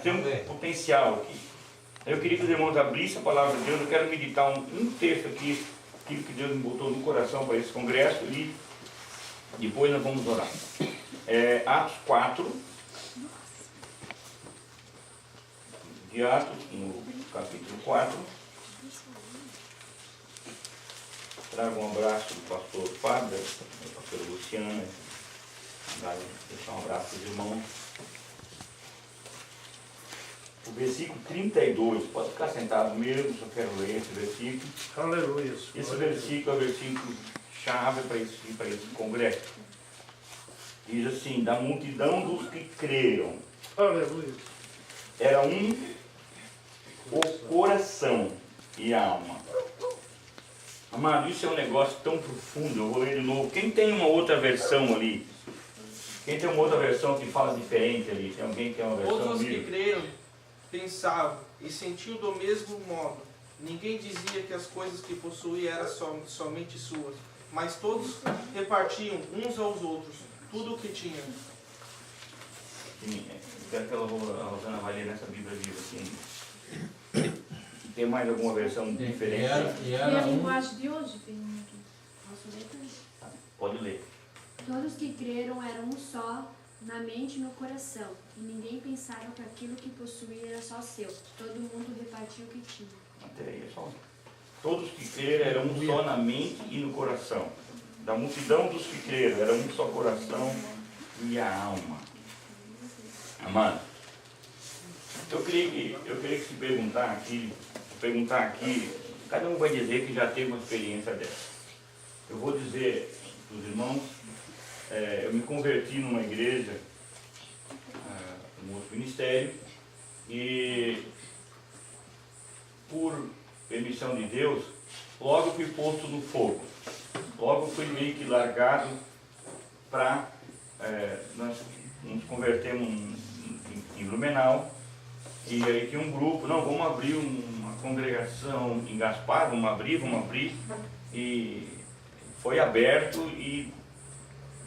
temos potencial aqui. Eu queria que os irmãos abrissem a palavra de Deus. Eu quero meditar um texto aqui, aquilo que Deus me botou no coração para esse congresso, e depois nós vamos orar. Atos 4, de Atos, no capítulo 4. Trago um abraço do pastor Fábio, do pastor Luciano, deixar um abraço para os irmãos. O versículo 32, pode ficar sentado mesmo, só quero ler esse versículo. Aleluia. Esse versículo é o versículo chave para esse congresso. Diz assim: da multidão dos que creram, Aleluia. era o coração e a alma. Amado, isso é um negócio tão profundo. Eu vou ler de novo. Quem tem uma outra versão ali? Quem tem uma outra versão que fala diferente ali? Tem alguém que tem uma versão? Todos os que creram pensavam e sentiam do mesmo modo. Ninguém dizia que as coisas que possuía eram somente suas, mas todos repartiam uns aos outros tudo o que tinham. Sim, quero que a Rosana vai ler nessa Bíblia viva assim. Tem mais alguma versão diferente? E a linguagem de hoje tem um aqui. Posso ler também? Pode ler. Todos que creram eram um só, na mente e no coração, e ninguém pensava que aquilo que possuía era só seu. Todo mundo repartia o que tinha. Até aí é só. Todos que creram eram um só na mente e no coração. Da multidão dos que creram era um só coração e a alma. Amado, eu queria que se perguntar aqui, cada um vai dizer que já teve uma experiência dessa. Eu vou dizer para os irmãos, eu me converti numa igreja, num outro ministério, e por permissão de Deus, logo fui posto no fogo. Logo fui meio que largado para... nós nos convertemos em Blumenau, e aí tinha um grupo, não, vamos abrir uma congregação em Gaspar, vamos abrir, e foi aberto, e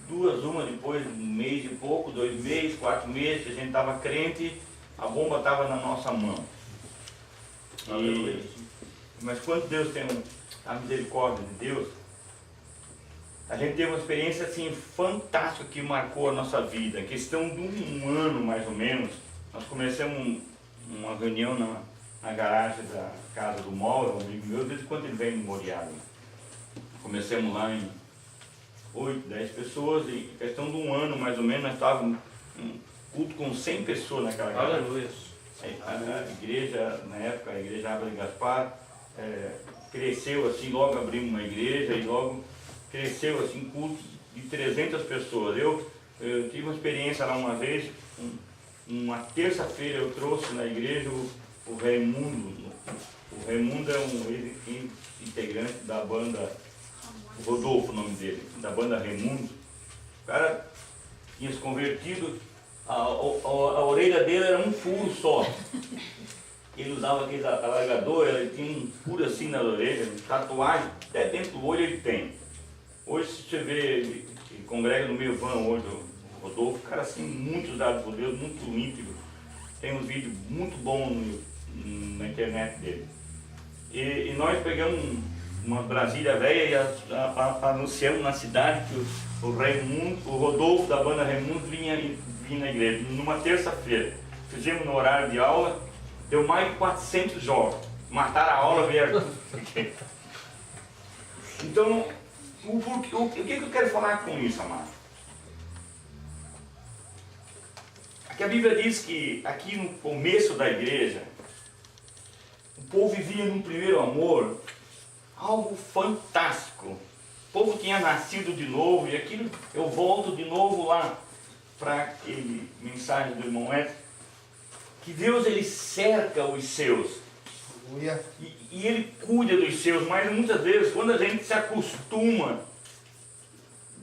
uma depois, um mês e pouco, 2 meses, 4 meses, que a gente estava crente, a bomba estava na nossa mão. Mas quando Deus tem a misericórdia de Deus, a gente teve uma experiência assim fantástica que marcou a nossa vida. Em questão de um ano mais ou menos, nós começamos uma reunião na garagem da casa do Mauro, um amigo meu, desde quando ele vem no Moriado. Começamos lá em 8, 10 pessoas, e em questão de um ano mais ou menos, nós estávamos um culto com 100 pessoas naquela garagem. Aleluia. A igreja, na época, a igreja Água de Gaspar, cresceu assim, logo abrimos uma igreja e logo cresceu assim, cultos de 300 pessoas. Eu tive uma experiência lá uma vez, uma terça-feira eu trouxe na igreja o Raimundo. O Raimundo é um integrante da banda, Rodolfo o nome dele, da banda Raimundo. O cara tinha se convertido, a orelha dele era um furo só. Ele usava aquele alargador, ele tinha um furo assim na orelha, tatuagem, até dentro do olho ele tem. Hoje, se você vê, ele congrega no meio van hoje, o Rodolfo, cara assim, muito usado por Deus, muito íntegro. Tem uns vídeos muito bons na internet dele. E nós pegamos uma Brasília velha e anunciamos na cidade que o Rodolfo da banda Raimundo vinha na igreja, numa terça-feira. Fizemos no horário de aula, deu mais de 400 jovens. Mataram a aula, vieram. Então, o que eu quero falar com isso, amado? Aqui a Bíblia diz que aqui no começo da igreja, o povo vivia num primeiro amor, algo fantástico. povo tinha nascido de novo, e aquilo eu volto de novo lá para aquele mensagem do irmão Edson, que Deus ele cerca os seus. E ele cuida dos seus, mas muitas vezes quando a gente se acostuma,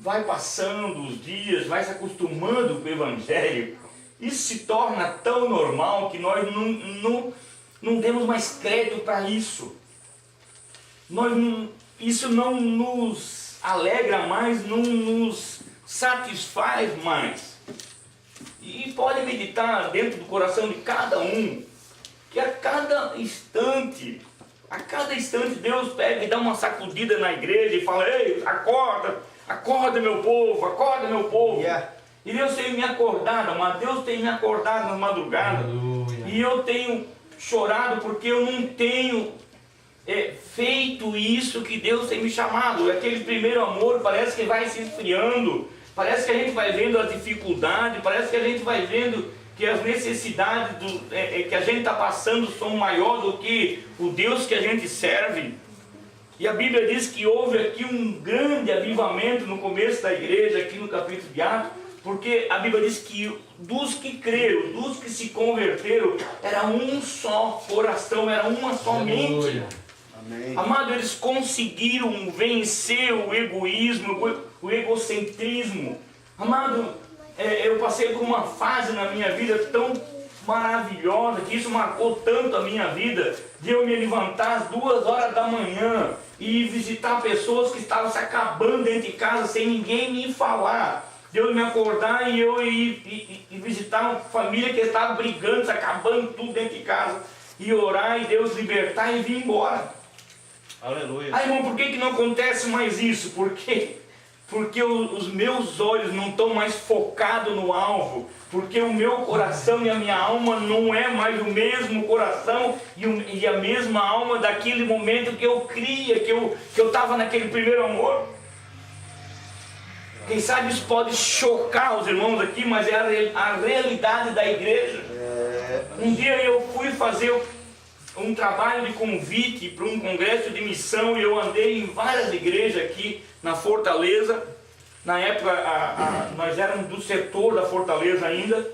vai passando os dias, vai se acostumando com o Evangelho, isso se torna tão normal que nós não temos mais crédito para isso. Isso não nos alegra mais, não nos satisfaz mais. E pode meditar dentro do coração de cada um, que a cada instante Deus pega e dá uma sacudida na igreja e fala: ei, acorda meu povo, acorda meu povo. E Deus tem me acordado, mas Deus tem me acordado na madrugada. E eu tenho chorado porque eu não tenho feito isso que Deus tem me chamado. Aquele primeiro amor parece que vai se esfriando, parece que a gente vai vendo as dificuldades, parece que a gente vai vendo que as necessidades que a gente está passando são maiores do que o Deus que a gente serve. E a Bíblia diz que houve aqui um grande avivamento no começo da igreja, aqui no capítulo de Atos, porque a Bíblia diz que dos que creram, dos que se converteram, era um só coração, era uma só mente. Amém. Amado, eles conseguiram vencer o egoísmo, o egocentrismo. Amado, eu passei por uma fase na minha vida tão maravilhosa, que isso marcou tanto a minha vida, de eu me levantar às 2 horas da manhã e visitar pessoas que estavam se acabando dentro de casa sem ninguém me falar. De eu me acordar e eu ir visitar uma família que estava brigando, se acabando tudo dentro de casa, e orar e Deus libertar e vir embora. Aleluia. Aí, irmão, por que não acontece mais isso? Porque os meus olhos não estão mais focados no alvo, porque o meu coração e a minha alma não é mais o mesmo coração e a mesma alma daquele momento que eu cria, que eu estava naquele primeiro amor. Quem sabe isso pode chocar os irmãos aqui, mas é a realidade da igreja. Um dia eu fui fazer um trabalho de convite para um congresso de missão e eu andei em várias igrejas aqui na Fortaleza. Na época nós éramos do setor da Fortaleza ainda.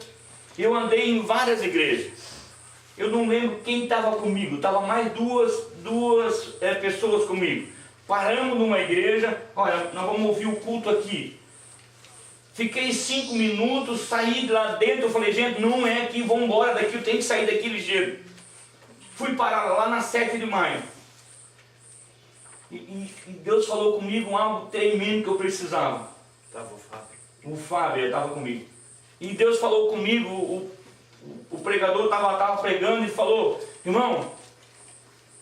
Eu andei em várias igrejas. Eu não lembro quem estava comigo, estava mais duas pessoas comigo. Paramos numa igreja, olha, nós vamos ouvir o culto aqui. Fiquei 5 minutos, saí de lá dentro, eu falei, gente, não é aqui, vamos embora daqui, eu tenho que sair daqui ligeiro. Fui parar lá na 7 de maio. E Deus falou comigo algo tremendo que eu precisava. Estava o Fábio. O Fábio estava comigo. E Deus falou comigo, o pregador estava pregando e falou, irmão,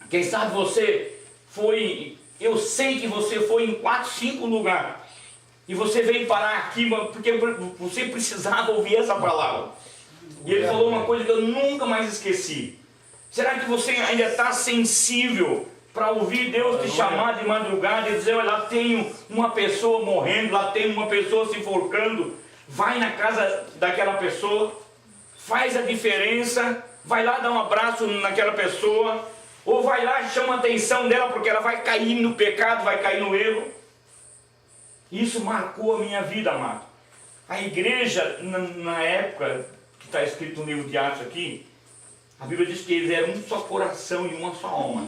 quem sabe você foi, eu sei que você foi em 4, 5 lugares. E você veio parar aqui porque você precisava ouvir essa palavra. E ele falou uma coisa que eu nunca mais esqueci. Será que você ainda está sensível para ouvir Deus te chamar de madrugada e dizer, olha, lá tem uma pessoa morrendo, lá tem uma pessoa se enforcando, vai na casa daquela pessoa, faz a diferença, vai lá dar um abraço naquela pessoa, ou vai lá e chama a atenção dela porque ela vai cair no pecado, vai cair no erro. Isso marcou a minha vida, amado. A igreja, na época que está escrito no livro de Atos aqui, a Bíblia diz que eles eram um só coração e uma só alma.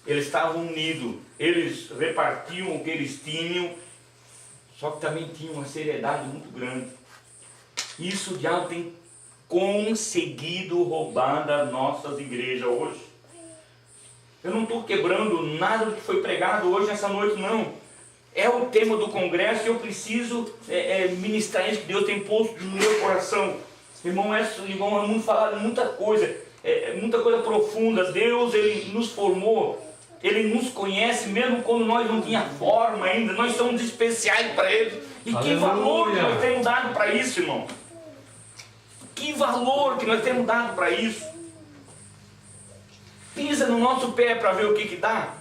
Eles estavam unidos, eles repartiam o que eles tinham, só que também tinham uma seriedade muito grande. Isso o diabo tem conseguido roubar das nossas igrejas hoje. Eu não estou quebrando nada do que foi pregado hoje, nessa noite, não. É o tema do congresso e eu preciso ministrar isso que Deus tem posto no meu coração. Irmão, vamos falar de muita coisa profunda. Deus, Ele nos formou, Ele nos conhece, mesmo quando nós não tínhamos forma ainda, nós somos especiais para Ele. E aleluia. Que valor que nós temos dado para isso, irmão. Que valor que nós temos dado para isso. Pisa no nosso pé para ver o que dá.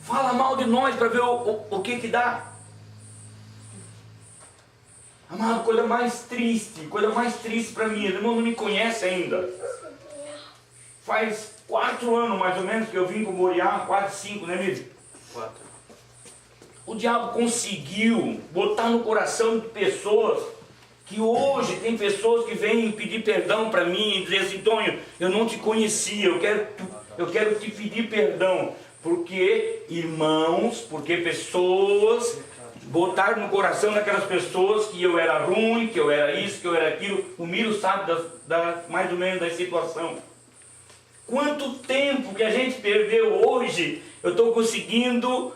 Fala mal de nós para ver o que dá. Amado, coisa mais triste para mim, o irmão não me conhece ainda. Faz 4 anos mais ou menos que eu vim para o Moriá, 4, 5, né, mesmo? O diabo conseguiu botar no coração de pessoas que hoje tem pessoas que vêm pedir perdão para mim e dizer assim, Tonho, eu não te conhecia, eu quero te pedir perdão. Porque irmãos, porque pessoas botaram no coração daquelas pessoas que eu era ruim, que eu era isso, que eu era aquilo. O Miro sabe mais ou menos da situação. Quanto tempo que a gente perdeu hoje, eu estou conseguindo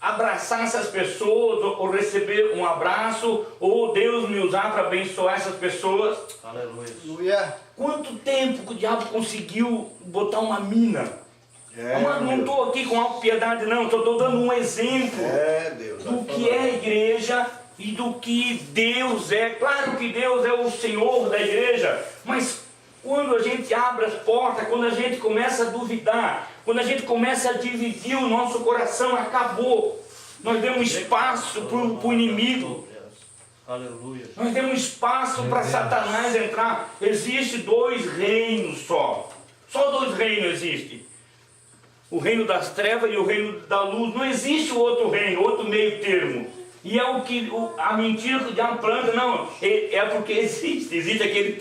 abraçar essas pessoas, ou receber um abraço, ou Deus me usar para abençoar essas pessoas. Aleluia. Quanto tempo que o diabo conseguiu botar uma mina? Mas não estou aqui com autopiedade não, só estou dando um exemplo do que é a igreja e do que Deus é. Claro que Deus é o Senhor da igreja, mas quando a gente abre as portas, quando a gente começa a duvidar, quando a gente começa a dividir o nosso coração, acabou. Nós demos espaço para o inimigo. Aleluia. Nós demos espaço para Satanás entrar. Existe 2 reinos só. Só 2 reinos existem. O reino das trevas e o reino da luz. Não existe outro reino, outro meio termo. E é a mentira que o diabo planta, não, é porque existe aquele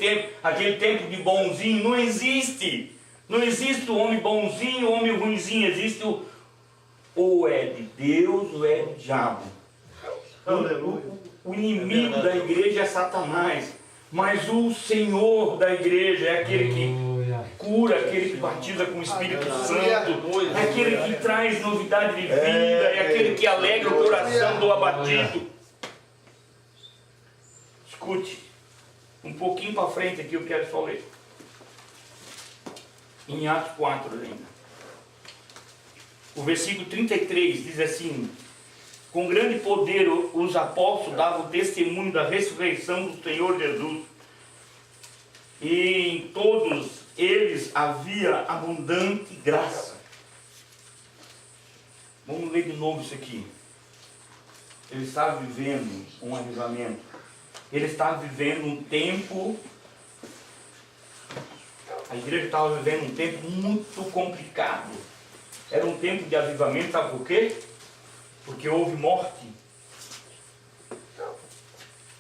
tempo de bonzinho, não existe o homem bonzinho, o homem ruinzinho, existe ou é de Deus ou é do diabo. O inimigo da igreja é Satanás, mas o Senhor da igreja é aquele que cura, aquele que batiza com o Espírito Santo, é aquele que traz novidade de vida, é aquele que alegra o coração do abatido. Escute, um pouquinho para frente aqui eu quero só ler. Em Atos 4 ainda. O versículo 33 diz assim: com grande poder os apóstolos davam testemunho da ressurreição do Senhor Jesus, e em todos eles havia abundante graça. Vamos ler de novo isso aqui. Ele estava vivendo um avivamento. Ele estava vivendo um tempo. A igreja estava vivendo um tempo muito complicado. Era um tempo de avivamento, sabe por quê? Porque houve morte.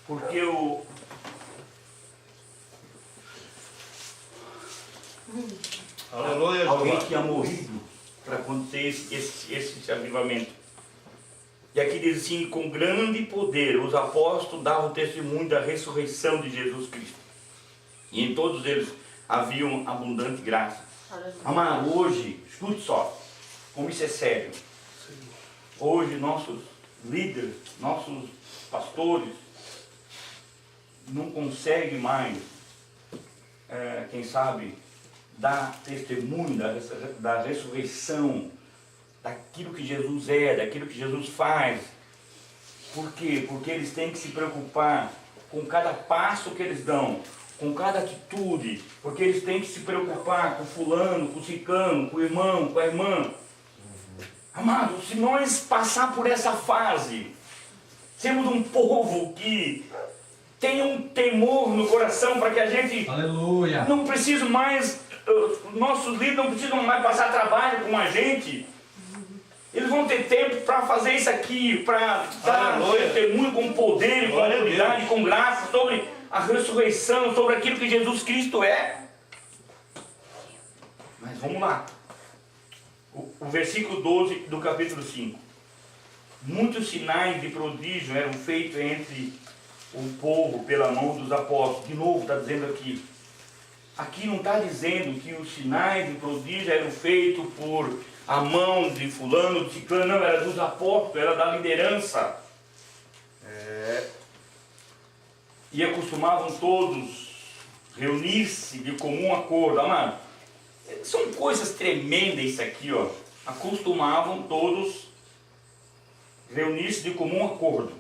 Porque Aleluia. Alguém tinha morrido para acontecer esse avivamento. E aqui diz assim: com grande poder os apóstolos davam testemunho da ressurreição de Jesus Cristo. E em todos eles haviam abundante graça. Amado, hoje, escute só, como isso é sério. Hoje nossos líderes, nossos pastores, não conseguem mais, quem sabe, dar testemunho da ressurreição, daquilo que Jesus é, daquilo que Jesus faz. Por quê? Porque eles têm que se preocupar com cada passo que eles dão, com cada atitude, porque eles têm que se preocupar com fulano, com ciclano, com o irmão, com a irmã. Amado, se nós passar por essa fase, sermos um povo que tem um temor no coração para que a gente não precise mais, nossos líderes não precisam mais passar trabalho com a gente. Eles vão ter tempo para fazer isso aqui, para dar testemunho com poder, com autoridade, com graça sobre a ressurreição, sobre aquilo que Jesus Cristo é. Mas vamos lá. O versículo 12 do capítulo 5. Muitos sinais de prodígio eram feitos entre o povo pela mão dos apóstolos. De novo está dizendo aqui. Aqui não está dizendo que os sinais de prodígio eram feitos por a mão de fulano, de ciclano. Não, era dos apóstolos, era da liderança. E acostumavam todos reunir-se de comum acordo. Amado, são coisas tremendas isso aqui, ó. Acostumavam todos reunir-se de comum acordo.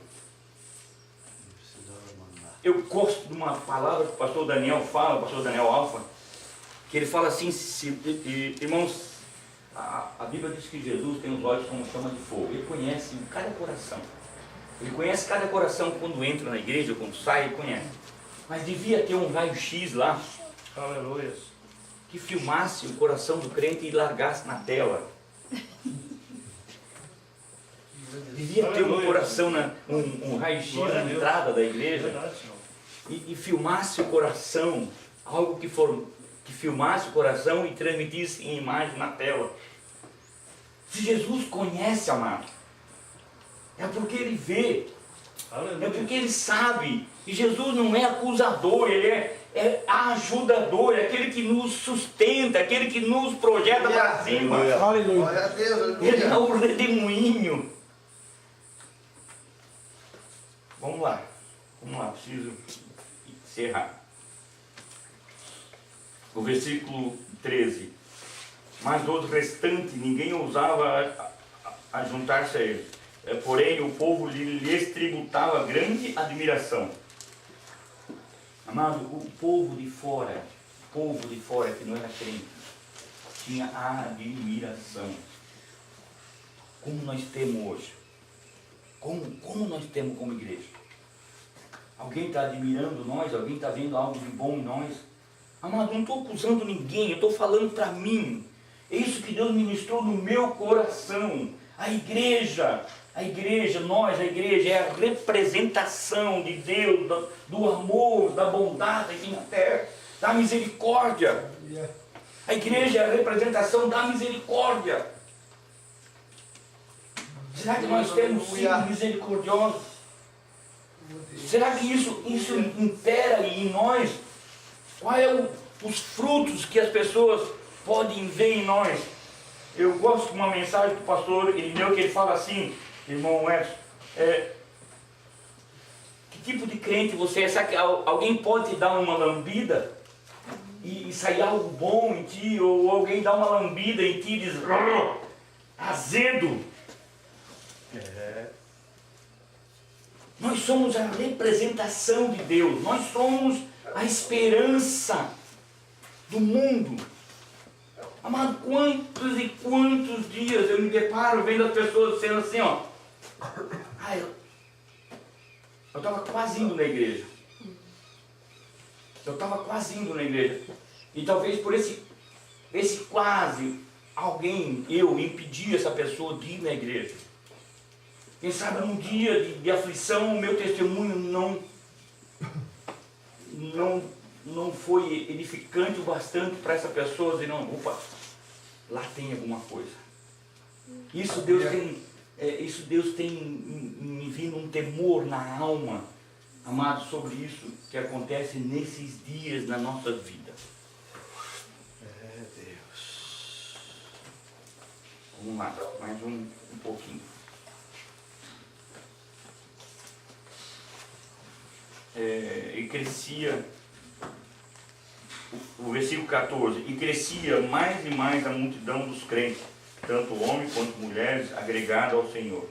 Eu gosto de uma palavra que o pastor Daniel fala, o pastor Daniel Alfa, que ele fala assim, irmãos, a Bíblia diz que Jesus tem os olhos como chama de fogo. Ele conhece cada coração. Ele conhece cada coração quando entra na igreja, quando sai, ele conhece. Mas devia ter um raio-x lá. Aleluia. Que filmasse o coração do crente e largasse na tela. Devia ter um coração, um raio-x na entrada da igreja e filmasse o coração, algo que filmasse o coração e transmitisse em imagem na tela. Se Jesus conhece, amado, é porque Ele vê, é porque Ele sabe. E Jesus não é acusador, Ele é ajudador, é aquele que nos sustenta, aquele que nos projeta para cima. Glória a Deus, Ele é aleluia. o redemoinho. Vamos lá, preciso encerrar. O versículo 13. Mas dos restantes ninguém ousava a juntar-se a ele. Porém o povo lhes tributava grande admiração. Amado, o povo de fora que não era crente, tinha admiração. Como nós temos hoje? Como nós temos como igreja? Alguém está admirando nós? Alguém está vendo algo de bom em nós? Amado, não estou acusando ninguém, eu estou falando para mim. É isso que Deus ministrou no meu coração. A igreja é a representação de Deus, do amor, da bondade aqui na terra, da misericórdia. A igreja é a representação da misericórdia. Será que nós temos sido misericordiosos? Será que isso impera em nós? Quais são os frutos que as pessoas podem ver em nós? Eu gosto de uma mensagem do pastor Irineu, que ele fala assim, irmão Edson, que tipo de crente você é? Será que alguém pode te dar uma lambida e sair algo bom em ti? Ou alguém dá uma lambida em ti e diz, azedo? Nós somos a representação de Deus, nós somos a esperança do mundo. Amado, quantos e quantos dias eu me deparo vendo as pessoas sendo assim, ó. Eu estava quase indo na igreja. E talvez por esse quase, eu impedi essa pessoa de ir na igreja. Quem sabe num dia de aflição, o meu testemunho não foi edificante o bastante para essa pessoa dizer, não, opa, lá tem alguma coisa. Isso Deus tem me vindo um temor na alma, amado, sobre isso que acontece nesses dias na nossa vida. Deus. Vamos lá, mais um pouquinho. E crescia, o versículo 14, e crescia mais e mais a multidão dos crentes, tanto homens quanto mulheres, agregados ao Senhor,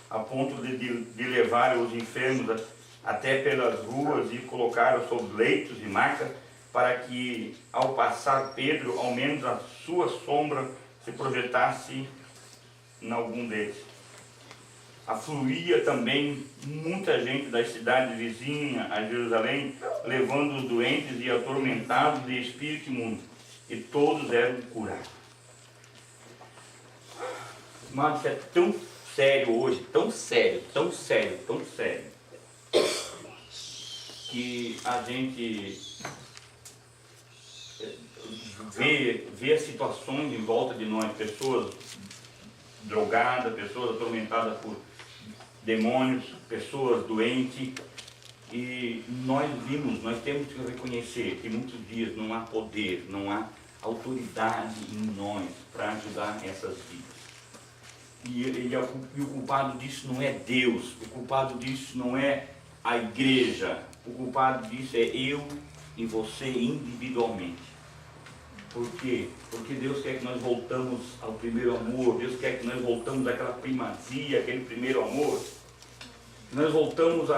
a ponto de levar os enfermos até pelas ruas e colocar-os sobre leitos e macas, para que, ao passar Pedro, ao menos a sua sombra se projetasse em algum deles. Afluía também muita gente das cidades vizinhas a Jerusalém, levando os doentes e atormentados de espírito imundo, e todos eram curados. Mas isso é tão sério hoje, tão sério, que a gente vê as situações em volta de nós, pessoas drogadas, pessoas atormentadas por demônios, pessoas doentes, e nós temos que reconhecer que muitos dias não há poder, não há autoridade em nós para ajudar essas vidas. E o culpado disso não é Deus, o culpado disso não é a igreja, o culpado disso é eu e você individualmente. Por quê? Porque Deus quer que nós voltamos ao primeiro amor, Deus quer que nós voltamos àquela primazia, aquele primeiro amor. Nós voltamos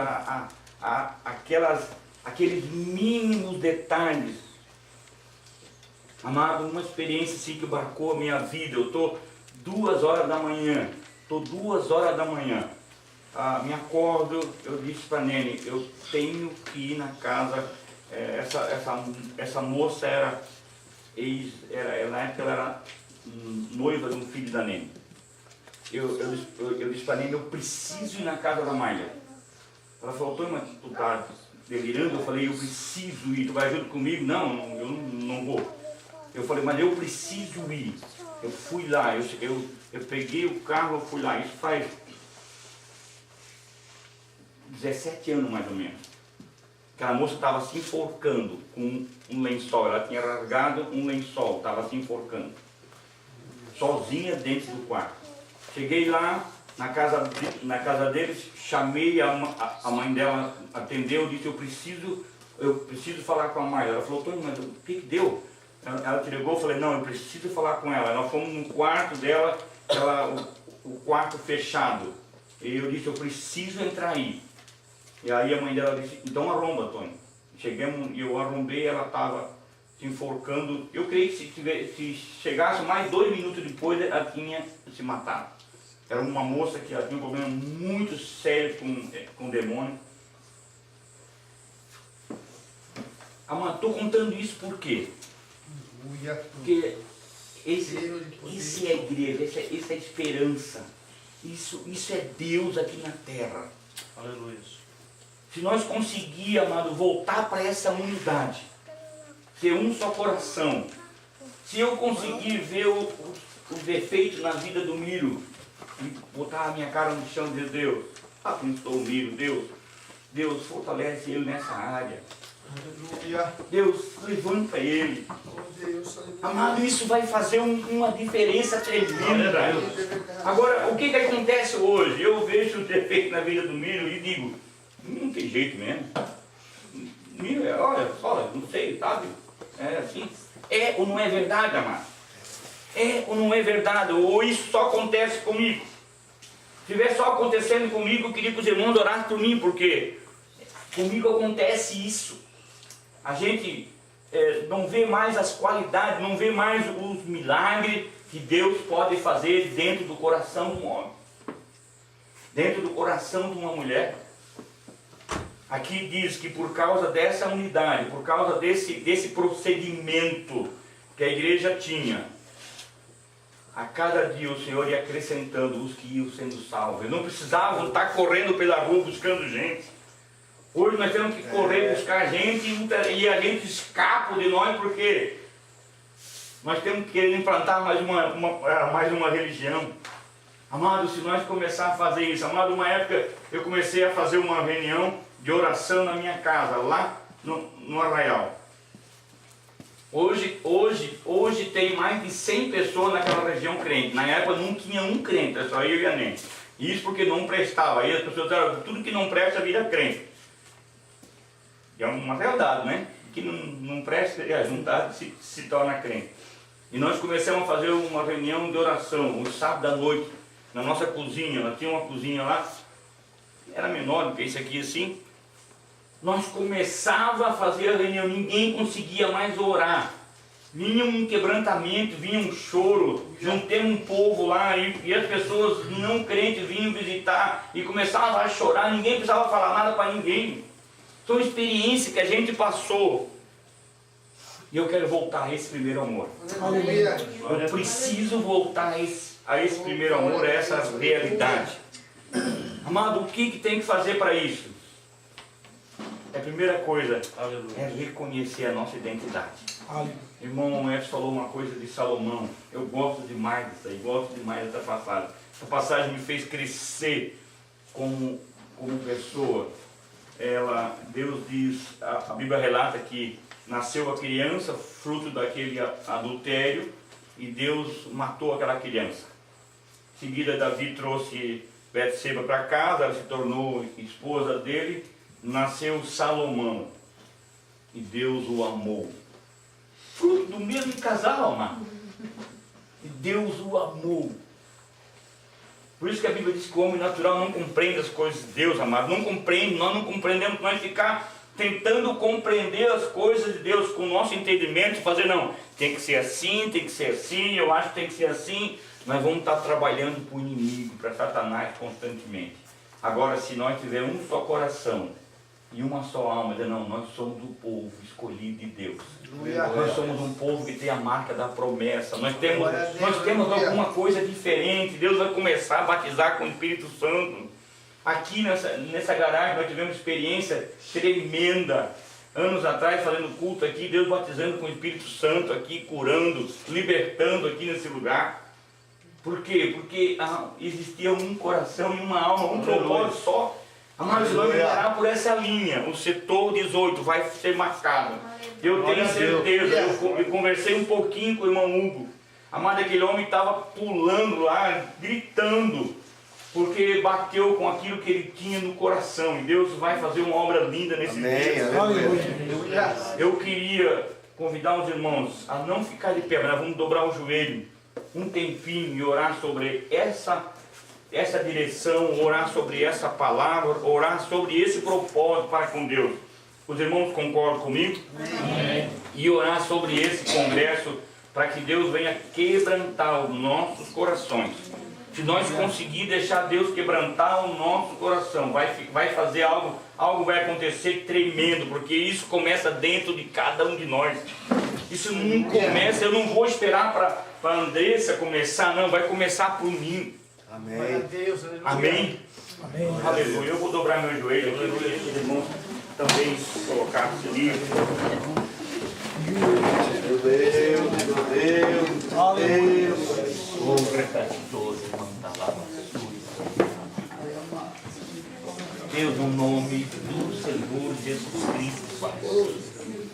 aqueles mínimos detalhes. Amado, uma experiência assim que marcou a minha vida. Eu estou 2 horas da manhã, me acordo, eu disse para a Nene, eu tenho que ir na casa. Essa moça na época ela era noiva de um filho da Nene. Eu disse para a Nene, eu preciso ir na casa da Maia. Ela falou, Tony, mas tu tá delirando? Eu falei, eu preciso ir, tu vai junto comigo? Não, eu não vou. Eu falei, mas eu preciso ir. Eu fui lá, eu peguei o carro, eu fui lá. Isso faz 17 anos mais ou menos. Aquela moça estava se enforcando com um lençol. Ela tinha rasgado um lençol, estava se enforcando. Sozinha dentro do quarto. Cheguei lá na casa deles, chamei a mãe dela, atendeu, disse, eu preciso falar com a mãe. Ela falou, Tony, mas o que deu? Ela te ligou, eu falei, não, eu preciso falar com ela. Nós fomos no quarto dela, o quarto fechado. E eu disse, eu preciso entrar aí. E aí a mãe dela disse, então arromba, Tony. Chegamos, eu arrombei, ela estava se enforcando. Eu creio que se chegasse mais 2 minutos depois, ela tinha se matado. Era uma moça que tinha um problema muito sério com demônio. Estou contando isso por quê? Porque isso é a igreja, isso é a esperança. Isso é Deus aqui na terra. Aleluia. Se nós conseguir, amado, voltar para essa unidade, ser um só coração, se eu conseguir ver os defeitos na vida do Miro, e botar a minha cara no chão e dizer, Deus, abençoa o Miro, Deus, fortalece ele nessa área. Deus, levanta ele. Amado, isso vai fazer uma diferença tremenda. Agora, o que acontece hoje? Eu vejo o defeito na vida do Miro e digo, não tem jeito mesmo. Miro, olha só, não sei, sabe? É assim. É ou não é verdade, amado? É ou não é verdade? Ou isso só acontece comigo? Se estiver só acontecendo comigo, eu queria que os irmãos orassem por mim, porque comigo acontece isso. A gente não vê mais as qualidades, não vê mais os milagres que Deus pode fazer dentro do coração de um homem, dentro do coração de uma mulher. Aqui diz que por causa dessa unidade, por causa desse procedimento que a igreja tinha, a cada dia o Senhor ia acrescentando os que iam sendo salvos. Eles não precisavam estar correndo pela rua buscando gente. Hoje nós temos que correr buscar gente e a gente escapa de nós porque nós temos que querer implantar mais uma religião. Amado, se nós começar a fazer isso, amado, uma época eu comecei a fazer uma reunião de oração na minha casa, lá no Arraial. Hoje tem mais de 100 pessoas naquela região crente. Na época não tinha um crente, é só eu e a Nene. Isso porque não prestava. Aí as pessoas disseram, tudo que não presta vira crente. É uma realidade, né? Que não presta, juntar se torna crente. E nós começamos a fazer uma reunião de oração, um sábado à noite, na nossa cozinha. Nós tínhamos uma cozinha lá, era menor do que esse aqui assim. Nós começávamos a fazer a reunião, ninguém conseguia mais orar. Vinha um quebrantamento, vinha um choro, juntemos um povo lá e as pessoas não crentes vinham visitar e começavam a chorar, ninguém precisava falar nada para ninguém. São experiências que a gente passou. E eu quero voltar a esse primeiro amor. Eu preciso voltar a esse primeiro amor, a essa realidade. Amado, o que tem que fazer para isso? A primeira coisa é reconhecer a nossa identidade. Irmão Edson falou uma coisa de Salomão. Eu gosto demais disso aí, gosto demais dessa passagem. Essa passagem me fez crescer como pessoa. Deus diz, a Bíblia relata que nasceu a criança, fruto daquele adultério, e Deus matou aquela criança. Em seguida, Davi trouxe Betseba para casa, ela se tornou esposa dele, nasceu Salomão, e Deus o amou. Fruto do mesmo casal, amado. E Deus o amou. Por isso que a Bíblia diz que o homem natural não compreende as coisas de Deus, amado. Não compreende, nós não compreendemos, nós ficar tentando compreender as coisas de Deus com o nosso entendimento, fazer não, tem que ser assim, eu acho que tem que ser assim. Nós vamos estar trabalhando para o inimigo, para Satanás constantemente. Agora, se nós tivermos um só coração, e uma só alma. Não, nós somos o povo escolhido de Deus. Aleluia. Nós somos um povo que tem a marca da promessa. Nós temos Aleluia. alguma coisa diferente. Deus vai começar a batizar com o Espírito Santo. Aqui nessa garagem nós tivemos experiência tremenda. Anos atrás, fazendo culto aqui, Deus batizando com o Espírito Santo aqui, curando, libertando aqui nesse lugar. Por quê? Porque existia um coração e uma alma, um propósito só. Amados, vamos parar por essa linha. O setor 18 vai ser marcado. Eu tenho certeza. Eu conversei um pouquinho com o irmão Hugo. Amado, aquele homem estava pulando lá, gritando, porque bateu com aquilo que ele tinha no coração. E Deus vai fazer uma obra linda nesse dia. Eu queria convidar os irmãos a não ficar de pé, mas nós vamos dobrar o joelho um tempinho e orar sobre essa direção, orar sobre essa palavra, orar sobre esse propósito para com Deus. Os irmãos concordam comigo? Amém. E orar sobre esse congresso para que Deus venha quebrantar os nossos corações. Se nós conseguir deixar Deus quebrantar o nosso coração, vai fazer algo vai acontecer tremendo, porque isso começa dentro de cada um de nós. Isso não começa, eu não vou esperar para a Andressa começar, não, vai começar por mim. Amém. Amém. Amém. Aleluia. Eu vou dobrar meu joelho aqui, vou deixar os irmãos também colocar esse livro. Meu Deus, meu Deus, aleluia. Deus, no nome do Senhor Jesus Cristo, Pai.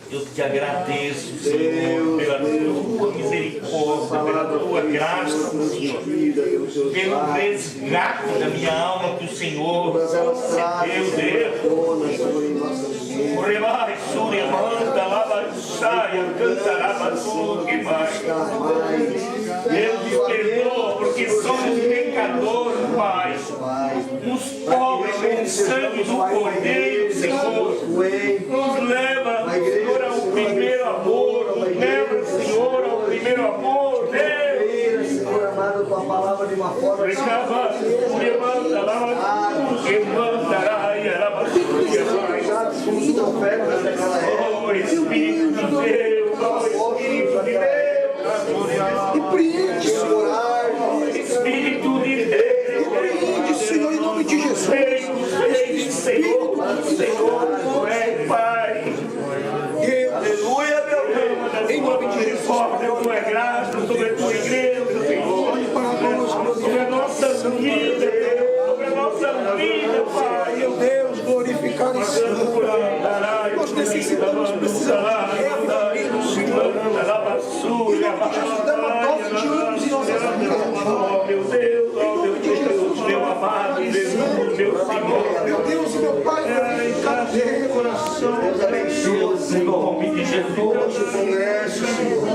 Eu te agradeço, Senhor, pela tua misericórdia, pela tua graça, Senhor, pelo resgate da minha alma que o Senhor concedeu, Deus. Rebai, Súria, manda, lava, saia, cantará, tudo que mais. Deus me perdoa, porque somos pecadores, Pai. Nos pobres com sangue do Cordeiro, Senhor. Nos leva, Senhor, ao primeiro amor. Nos leva, Senhor, ao primeiro amor. Deus. Senhor amado, tua palavra de uma forma. Oh, Espírito de Deus, oh, Espírito de Deus. Repreende, Senhor. Espírito de Deus. Repreende, Senhor, em nome de Jesus. Senhor, tu és Pai. Aleluia, meu Deus. Em nome de Jesus. Sobre a tua graça, sobre a tua igreja, Senhor. Sobre a nossa vida, Deus. Sobre a nossa vida, Pai. Meu Deus, glorificar esse nome. Nós necessitamos, precisamos de reavivamento, Senhor. Em nome de Jesus, dá uma dose de ânimos em nossas vidas. Oh, meu Deus, oh, meu Deus, meu amado Jesus, meu Senhor. Meu Deus e meu Pai, glorificar o coração. Deus abençoe, em nome de Jesus. Congresso, Senhor.